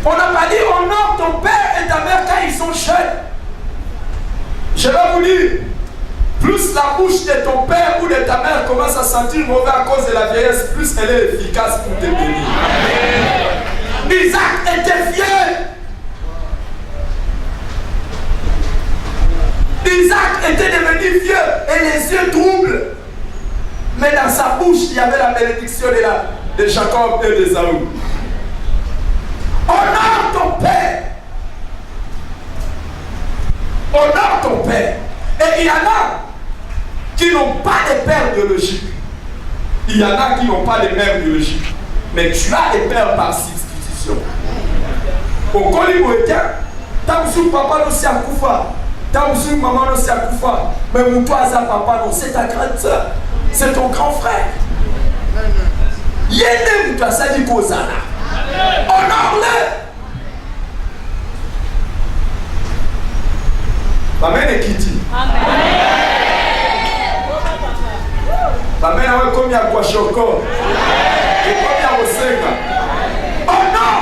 On n'a pas dit honore ton père et ta mère quand ils sont jeunes. Je vais vous dire, plus la bouche de ton père ou de ta mère commence à sentir mauvais à cause de la vieillesse, plus elle est efficace pour te bénir. Isaac était vieux. Isaac était devenu vieux et les yeux troubles. Mais dans sa bouche, il y avait la bénédiction de Jacob et d'Ésaü. Honore ton père. Honore ton père. Et il y en a qui n'ont pas de père biologique. Il y en a qui n'ont pas de mère biologique. Mais tu as des pères par substitution. Au Coliboétain, tant que papa aussi à Koufa, tant que maman aussi à Koufa, même toi, ça papa, non, c'est ta grande soeur, c'est ton grand frère. Yéné, toi, ça dit Kozana. Honore-le. Amen et qui dit? Amen, comme il y a quoi encore? Et comme il y a au Seigneur. Oh non!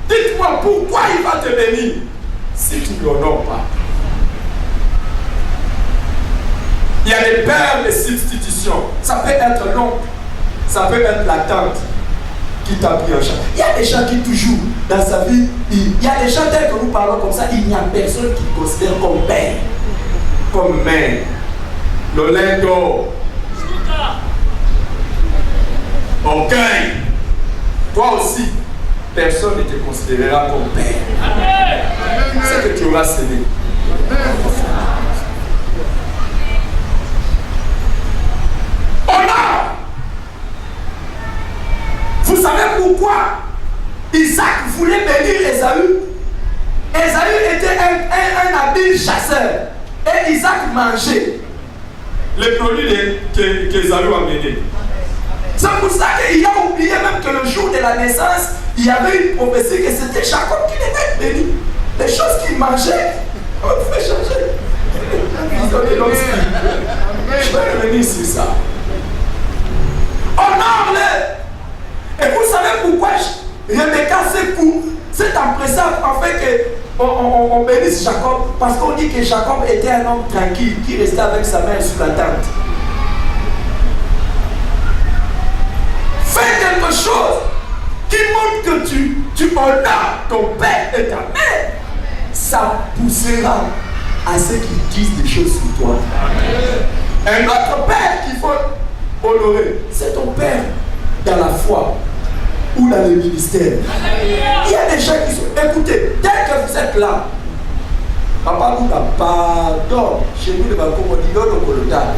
Dites-moi pourquoi il va te bénir si tu ne l'honores pas. Il y a des pères de substitution. Ça peut être l'oncle, ça peut être la tante qui t'a pris en charge. Il y a des gens qui toujours dans sa vie, il y a des gens tels que nous parlons comme ça, il n'y a personne qui considère comme père, comme mère. L'Olingo. Ok. Toi aussi, personne ne te considérera comme père. C'est que tu auras cédé. Honneur. Vous savez pourquoi Isaac voulait bénir Ésaü? Ésaü était un habile chasseur. Et Isaac mangeait les produits qu'Ésaü a menés. C'est pour ça qu'il a oublié même que le jour de la naissance, il y avait une prophétie que c'était Jacob qui devait être béni. Les choses qu'il mangeait, on pouvait changer. Je vais revenir sur ça. Honore-le. Et vous savez pourquoi Rebecca s'est empressée en fait qu'on bénisse Jacob? Parce qu'on dit que Jacob était un homme tranquille qui restait avec sa mère sous la tente. Fais quelque chose qui montre que tu honores ton père et ta mère. Ça poussera à ceux qui disent des choses sur toi. Un autre père qu'il faut honorer, c'est ton père dans la foi ou dans le ministère. Il y a des gens qui sont... Écoutez, dès que vous êtes là, papa vous pardon, chez nous, le balcon, on dit donne au colotage.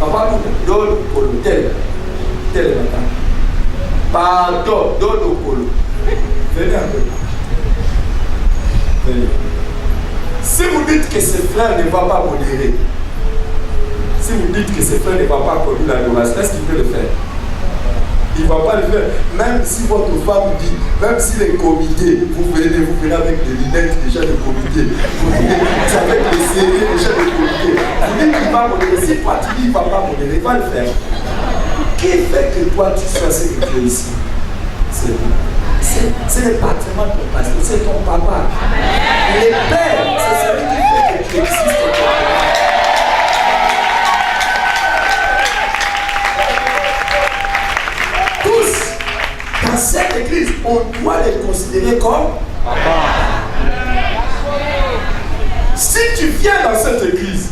Papa vous donne au colotage. Tel matin. Pardon, donne au colo. Venez un peu. Venez. Si vous dites que ce frère ne va pas modérer, si vous dites que ce frère ne va pas conduire l'adoration, est-ce qu'il peut le faire? Il ne va pas le faire. Même si votre femme dit, même si les comités, vous venez avec des lunettes déjà de comité, vous venez avec les séries déjà de comité, vous dites qu'il va modérer. Si toi tu dis qu'il ne va pas modérer, il va le faire. Qui fait que toi tu sois ce que tu es ici? C'est vous. C'est le patrimoine de ton pasteur, c'est ton papa. Les pères, c'est celui qui fait que tu existes. Tous, dans cette église, on doit les considérer comme papa. Si tu viens dans cette église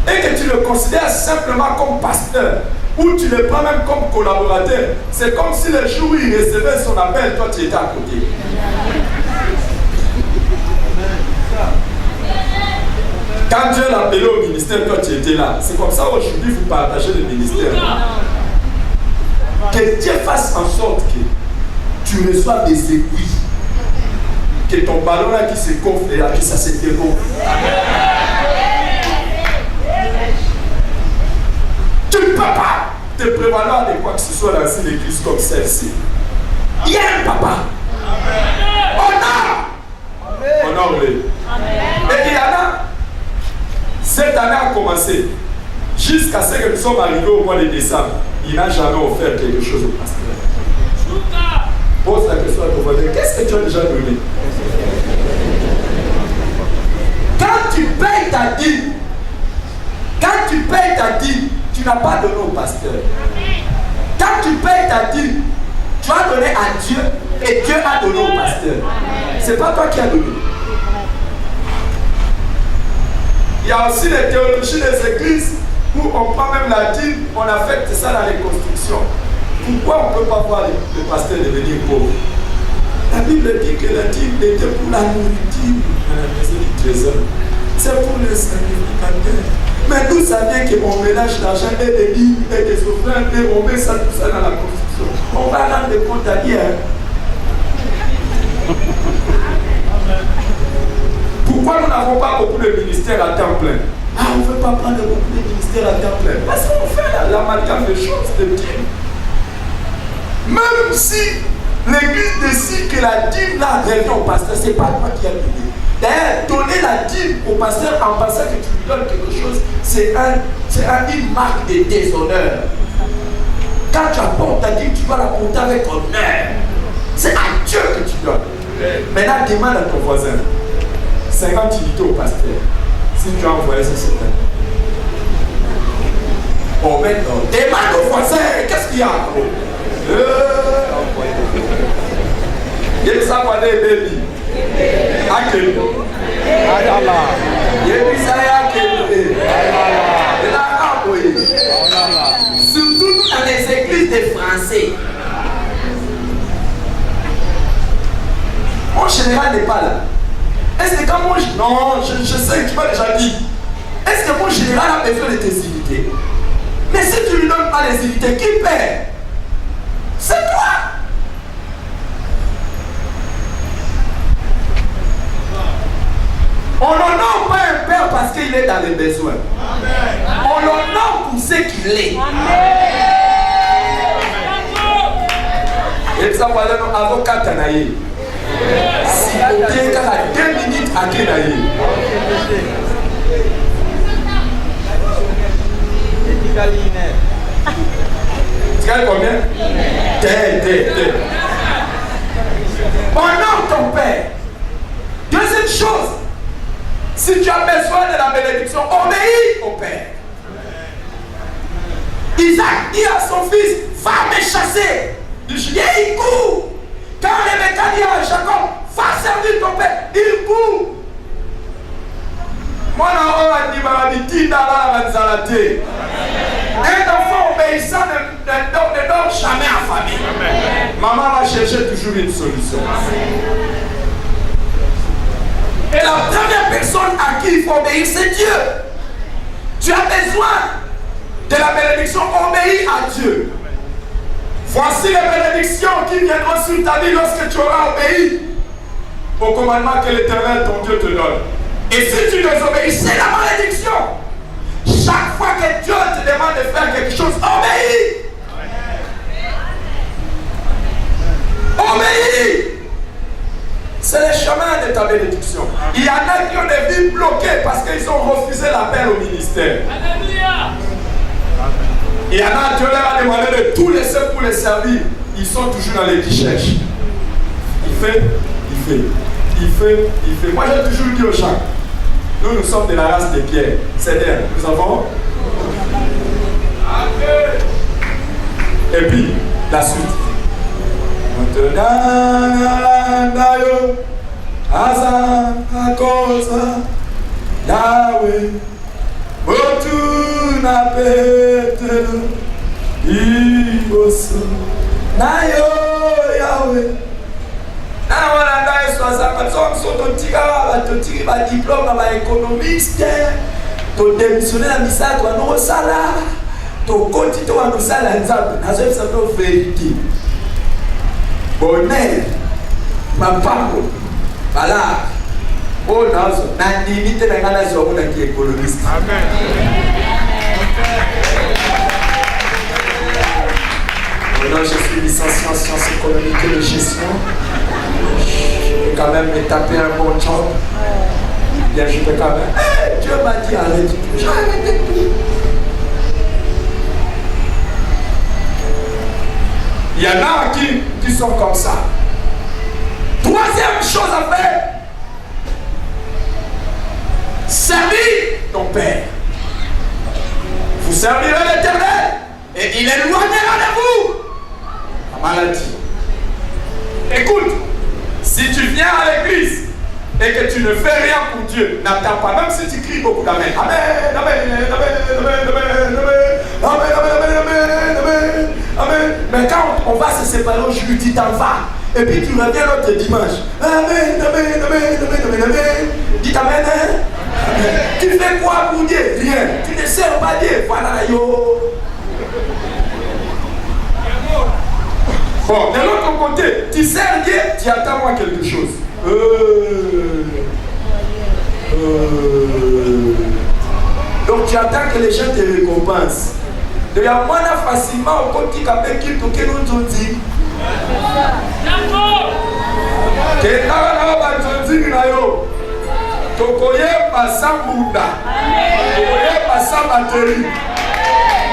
et que tu le considères simplement comme pasteur, ou tu le prends même comme collaborateur, c'est comme si le jour où il recevait son appel, toi tu étais à côté. Quand Dieu l'a appelé au ministère, toi tu étais là. C'est comme ça aujourd'hui vous partagez le ministère. Que Dieu fasse en sorte que tu reçoives des aiguilles. Que ton ballon là qui se gonfle et là, que ça se dégonfle. Tu ne peux pas te prévaloir de quoi que ce soit dans une église comme celle-ci. Il y a un papa. Honore. Honore-le. Et il y en a. Cette année a commencé. Jusqu'à ce que nous sommes arrivés au mois de décembre. Il n'a jamais offert quelque chose au pasteur. Pose la question à ton voisin. Qu'est-ce que tu as déjà donné? Quand tu payes ta dîme, tu n'as pas donné au pasteur. Quand tu payes ta dîme, tu as donné à Dieu et Dieu a donné au pasteur. C'est pas toi qui as donné. Il y a aussi les théologies des églises où on prend même la dîme, on affecte ça dans les constructions. Pourquoi on ne peut pas voir le pasteur devenir pauvre? La Bible dit que la dîme était pour la nourriture à la maison du trésor. C'est pour les sacrificateurs. Mais d'où ça vient que mon ménage d'argent et des livres et des offrandes et on met ça tout ça dans la construction? On va rendre compte à Dieu. Pourquoi nous n'avons pas beaucoup de ministères à temps plein? Ah, on ne veut pas prendre beaucoup de ministères à temps plein. Parce qu'on fait l'amalgame des choses de Dieu. Même si l'église décide que la dîme là revient au pasteur, ce n'est pas toi qui as donné. D'ailleurs, donner la dîme au pasteur en pensant que tu lui donnes quelque chose, c'est une marque de déshonneur. Quand tu apportes ta dîme, tu dois la porter avec honneur. C'est à Dieu que tu donnes. Maintenant, demande à ton voisin 50 unités au pasteur. Si tu as envoyé ça, c'est vrai. Oh, maintenant, demande au voisin, qu'est-ce qu'il y a? Il s'en va des bébés. Akeli. Surtout dans les églises des Français. Mon général n'est pas là. Est-ce que quand moi non, je sais que tu m'as déjà dit. Est-ce que mon général a besoin de tes unités? Mais si tu lui donnes pas les unités, qui paie? C'est toi. On n'honore pas un père parce qu'il est dans les besoins. Amen. On l'honore pour ce qu'il est. Et ça va aller dans avocat Tanaï. Si on vient qu'à 2 minutes à Kenaï. Tu gagnes combien? T'es. Honore ton père. Deuxième chose. Si tu as besoin de la bénédiction, obéis au Père. Isaac dit à son fils, va me chasser. Il court. Quand Rebecca dit à Jacob, va servir ton père, il court. Moi, un enfant obéissant ne dort jamais affamé. Maman va chercher toujours une solution. Et la première personne à qui il faut obéir, c'est Dieu. Tu as besoin de la bénédiction, obéis à Dieu. Voici les bénédictions qui viendront sur ta vie lorsque tu auras obéi au commandement que l'Éternel, ton Dieu, te donne. Et si tu désobéis, c'est la malédiction. Chaque fois que Dieu te demande de faire quelque chose, obéis. Obéis. C'est le chemin de ta bénédiction. Il y en a qui ont des vies bloquées parce qu'ils ont refusé l'appel au ministère. Alléluia. Il y en a, Dieu leur a demandé de tout laisser pour les servir. Ils sont toujours dans les cherchent. Il fait. Moi j'ai toujours dit aux gens, nous sommes de la race des pierres. C'est-à-dire, nous avons. Et puis, la suite. Asa akosa Yahweh Botu na petelo Iboso Nayo Yahweh Na wana ndaye swaza Katso totika batotiki ba diplôme ba économiste to démissionner la misala to no sala to koti to no sala nzambe nazo bisa no vérité bonheur mapango voilà oh nazo na limite na ngana zo mona ki économiste amen. Maintenant je suis licencié en sciences économiques et de gestion. Je peux quand même me taper un bon job. Bien je peux quand même Dieu m'a dit arrête tout, j'ai arrêté tout. Il y en a qui sont comme ça. Troisième chose à faire, servir ton Père. Vous servirez l'Éternel et il éloignera de vous la maladie. Écoute, si tu viens à l'église et que tu ne fais rien pour Dieu, n'attends pas, même si tu cries beaucoup d'amen. Amen, amen, amen, amen, amen, amen, amen, amen, amen, amen, amen. Mais quand on va se séparer aujourd'hui, tu t'en vas. Et puis tu reviens l'autre dimanche. Amen, amen, amen, amen, amen, amen. Dis amen, hein? Amen. Tu fais quoi pour Dieu? Rien. Tu ne ne sers pas Dieu. Voilà, yo. Bon, de l'autre côté, tu sers Dieu, tu attends moi quelque chose. Donc tu attends que les gens te récompensent. De la moindre facilement au côté qu'avec qui tu nous dit. Que tokoye pasa Bouddha, tokoye pasa batterie.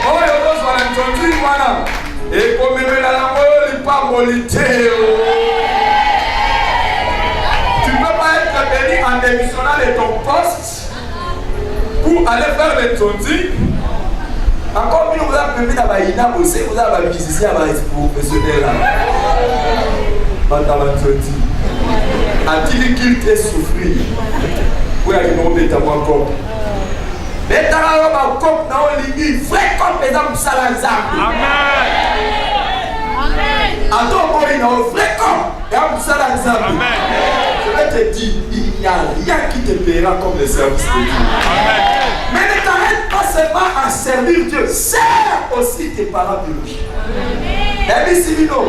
Oh, il y a entendu voilà. Et comme il y a la moelle, il pas molité. Tu ne peux pas être béni en démissionnant de ton poste pour aller faire les tontines. Encore mieux, vous avez permis d'avoir une âme aussi, vous avez visité à la professionnel là. A-t-il qu'il t'ait souffrir? Oui, il y a une autre comme. Mais tu as un comme dans le lit, vrai comme les hommes salanzam. Amen. Attends, il y a un vrai comme les hommes salanzam. Amen. Je vais te dire, il n'y a rien qui te paiera comme le service de Dieu. Amen. Mais ne t'arrête pas seulement à servir Dieu, sers aussi tes parents biologiques. Amen. Simino,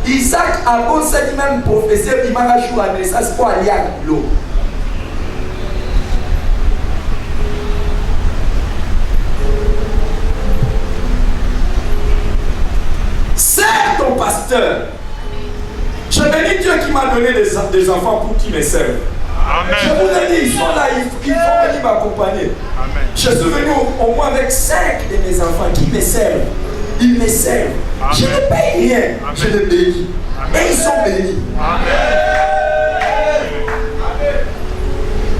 Isaac a beau cette même prophétie, il m'a rajouté à naissance pour aller à l'eau. Sers ton pasteur. Je bénis Dieu qui m'a donné des enfants pour qui me servent. Amen. Je vous ai dit, ils sont là, ils vont venir m'accompagner. Je suis venu au moins avec 5 de mes enfants qui me servent. Ils me servent. Amen. Je ne paye rien. Amen. Je les bénis. Amen. Et ils sont bénis.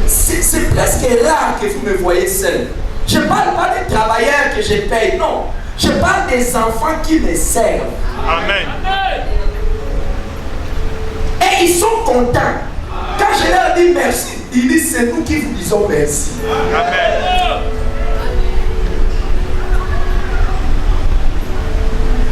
C'est presque rare que vous me voyez seul. Je ne parle pas des travailleurs que je paye, non. Je parle des enfants qui me servent. Amen. Et ils sont contents. Quand je leur dis merci, ils disent c'est nous qui vous disons merci. Amen.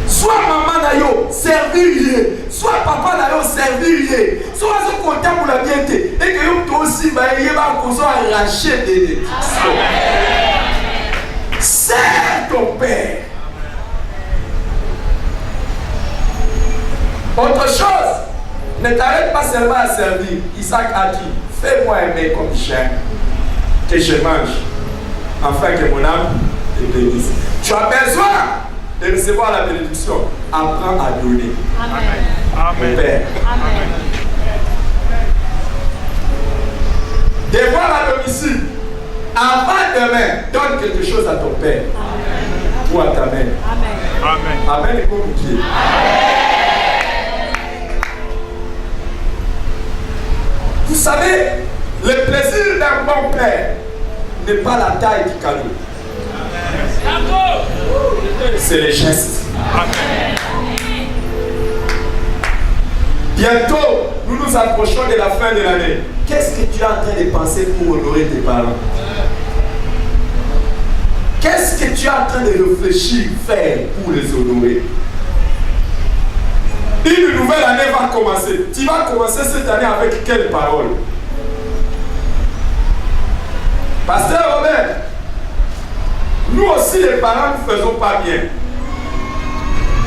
Soit maman d'ailleurs servir, soit papa d'ailleurs servir, soit ce content pour la bienté. Et que vous aussi, vous allez arracher des bénédictions. Sers ton Père. Autre chose, ne t'arrête pas seulement à servir. Isaac a dit, fais-moi aimer comme chien, que je mange, afin que mon âme te bénisse. Tu as besoin de recevoir la bénédiction. Apprends à donner. Amen. Amen. Père. Amen. Devoir à domicile. Avant demain, donne quelque chose à ton Père. Amen. Ou à ta mère. Amen. Amen. Amen. Et pour Dieu. Vous savez, le plaisir d'un bon père n'est pas la taille du cadeau. C'est les gestes. Amen. Bientôt, nous nous approchons de la fin de l'année. Qu'est-ce que tu es en train de penser pour honorer tes parents? Qu'est-ce que tu es en train de réfléchir, faire pour les honorer? Une nouvelle année va commencer. Tu vas commencer cette année avec quelle parole? Pasteur Robert, nous aussi les parents ne faisons pas bien.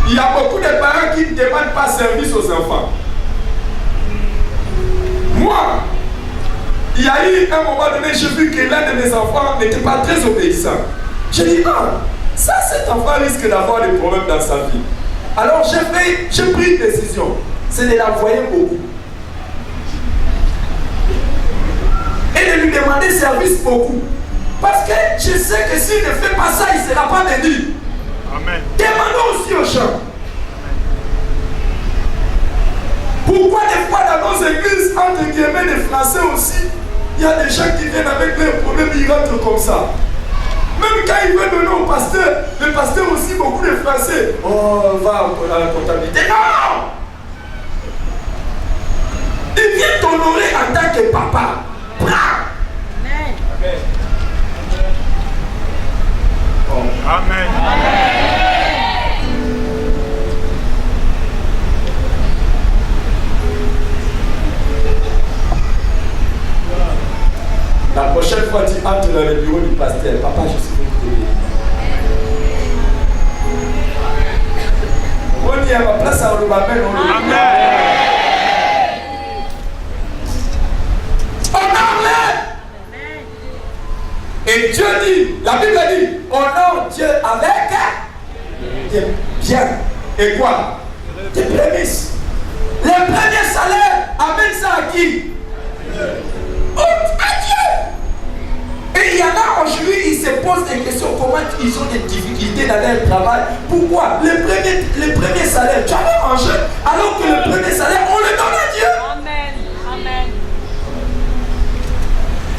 Il y a beaucoup de parents qui ne demandent pas service aux enfants. Moi, il y a eu un moment donné, j'ai vu que l'un de mes enfants n'était pas très obéissant. J'ai dit, ah, ça cet enfant risque d'avoir des problèmes dans sa vie. Alors j'ai pris une décision, c'est de l'envoyer beaucoup. Et de lui demander service beaucoup. Parce que je sais que s'il ne fait pas ça, il ne sera pas béni. Amen. Demandons aussi aux gens. Pourquoi des fois dans nos églises, entre guillemets, des Français aussi, il y a des gens qui viennent avec leurs problèmes, ils rentrent comme ça. Même quand il veut donner au pasteur, le pasteur aussi, beaucoup de Français, oh, va à la comptabilité. Non! Il vient t'honorer en tant que papa. Prends! Amen. Oh. Amen. La prochaine fois, tu entres dans le bureau du pasteur. Papa, je suis venu On y a ma place à Olubabel. Amen. Et Dieu dit, la Bible dit, honore Dieu avec des biens. Et quoi? Des prémices. Les premiers salaires, amène ça à qui? À Dieu. Et il y en a aujourd'hui, ils se posent des questions, comment ils ont des difficultés dans leur travail. Pourquoi? Les premiers salaires, tu as mangé, alors que le premier salaire, on le donne à Dieu. Amen. Amen.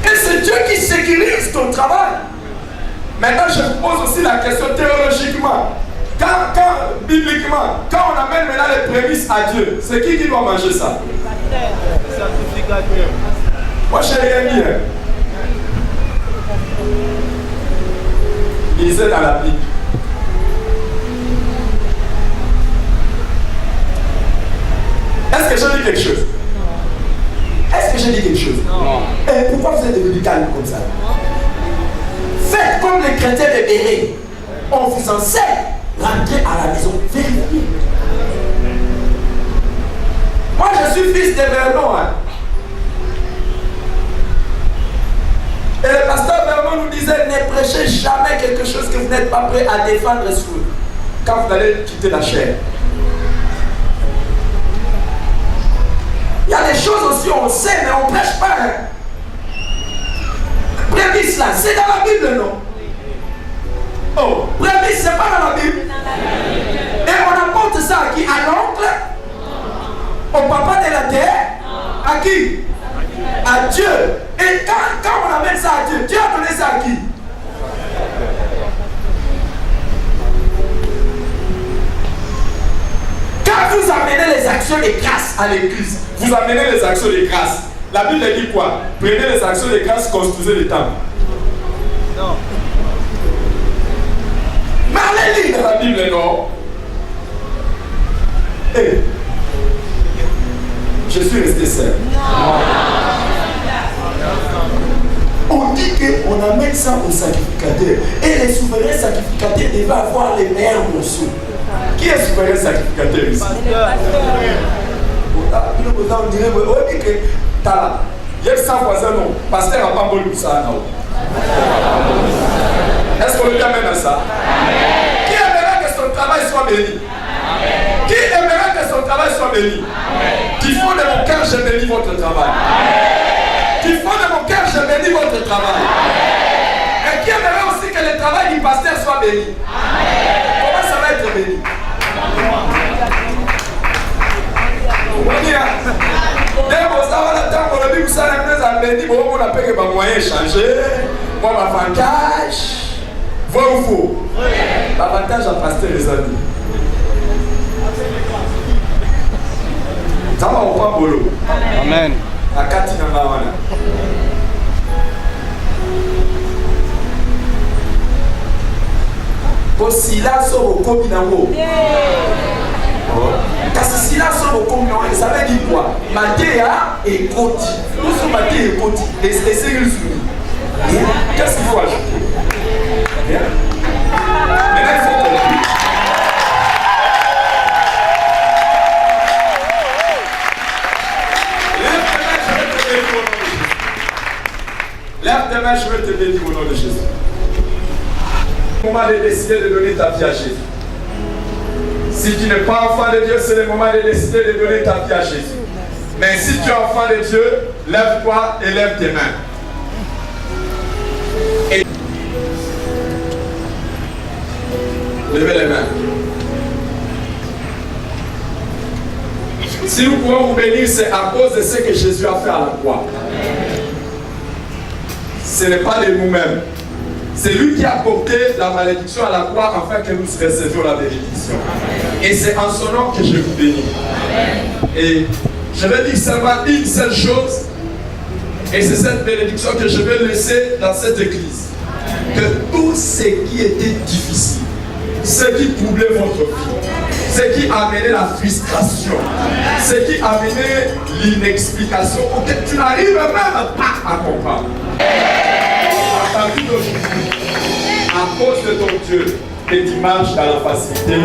Et c'est Dieu qui sécurise ton travail. Maintenant, je vous pose aussi la question théologiquement. Bibliquement, quand on amène maintenant les prémices à Dieu, c'est qui doit manger ça? Le sacrificateur. Moi, je n'ai rien dit. Lisez dans la Bible. Est-ce que j'ai dit quelque chose? Est-ce que j'ai dit quelque chose? Non. Et pourquoi vous êtes devenu calme comme ça? Faites comme les chrétiens de Béret. On vous enseigne. Rentrez à la maison. Vérifiez. Moi, je suis fils de Vernon. Hein. Et le pasteur Vernon nous disait, ne prêchez jamais quelque chose que vous n'êtes pas prêt à défendre quand vous allez quitter la chair. Il y a des choses aussi, on sait, mais on ne prêche pas. Hein. Prémisse là, c'est dans la Bible, non? Oh, prémisse, c'est pas dans la Bible. Et on apporte ça à qui? À l'oncle? Au papa de la terre? À qui? À Dieu. Et quand on amène ça à Dieu, Dieu a donné ça à qui? Quand vous amenez les actions de grâce à l'église, vous amenez les actions de grâce. La Bible dit quoi? Prenez les actions de grâce, construisez les temples. Non. Mais allez lire dans la Bible, non? Hey. Je suis resté seul. On dit qu'on amène ça au sacrificateur. Et les souverains sacrificateurs devaient avoir les meilleurs morceaux. Qui est souverain sacrificateur ici? On dirait que t'as là. Il y a 100 voisins, non. Pasteur n'a pas voulu ça, non. Est-ce qu'on le amène à ça? Qui aimerait que son travail soit béni? Qui aimerait que son travail soit béni? Du fond de mon cœur, je bénis votre travail. Du fond de mon cœur, je bénis votre travail. Et qui aimerait aussi que le travail du pasteur soit béni? Comment ça va être béni? Moi, l'avantage, vrai ou faux? L'avantage à pasteur, les amis. Ça va ou pas, Bolo? Amen. La Katina Mawana. Silence au Kominamo. Kasi silence au Kominamo, ça veut dire quoi? Matéa et Koti. Nous sommes Matéa et Koti. Et c'est ce qu'ils sont. Qu'est-ce qu'il faut ajouter? Maintenant, il faut comprendre. Lève tes mains, je vais te bénir au nom de Jésus. C'est le moment de décider de donner ta vie à Jésus. Si tu n'es pas enfant de Dieu, c'est le moment de décider de donner ta vie à Jésus. Mais si tu es enfant de Dieu, lève-toi et lève tes mains. Et levez les mains. Si nous pouvons vous bénir, c'est à cause de ce que Jésus a fait à la croix. Ce n'est pas de nous-mêmes. C'est lui qui a porté la malédiction à la croix afin que nous recevions la bénédiction. Et c'est en son nom que je vous bénis. Et je vais dire seulement une seule chose. Et c'est cette bénédiction que je vais laisser dans cette église. Que tout ce qui était difficile, ce qui troublait votre vie, ce qui amenait la frustration, ce qui amenait l'inexplication, auquel tu n'arrives même pas à comprendre. À partir d'aujourd'hui, à cause de ton Dieu que tu marches dans la facilité.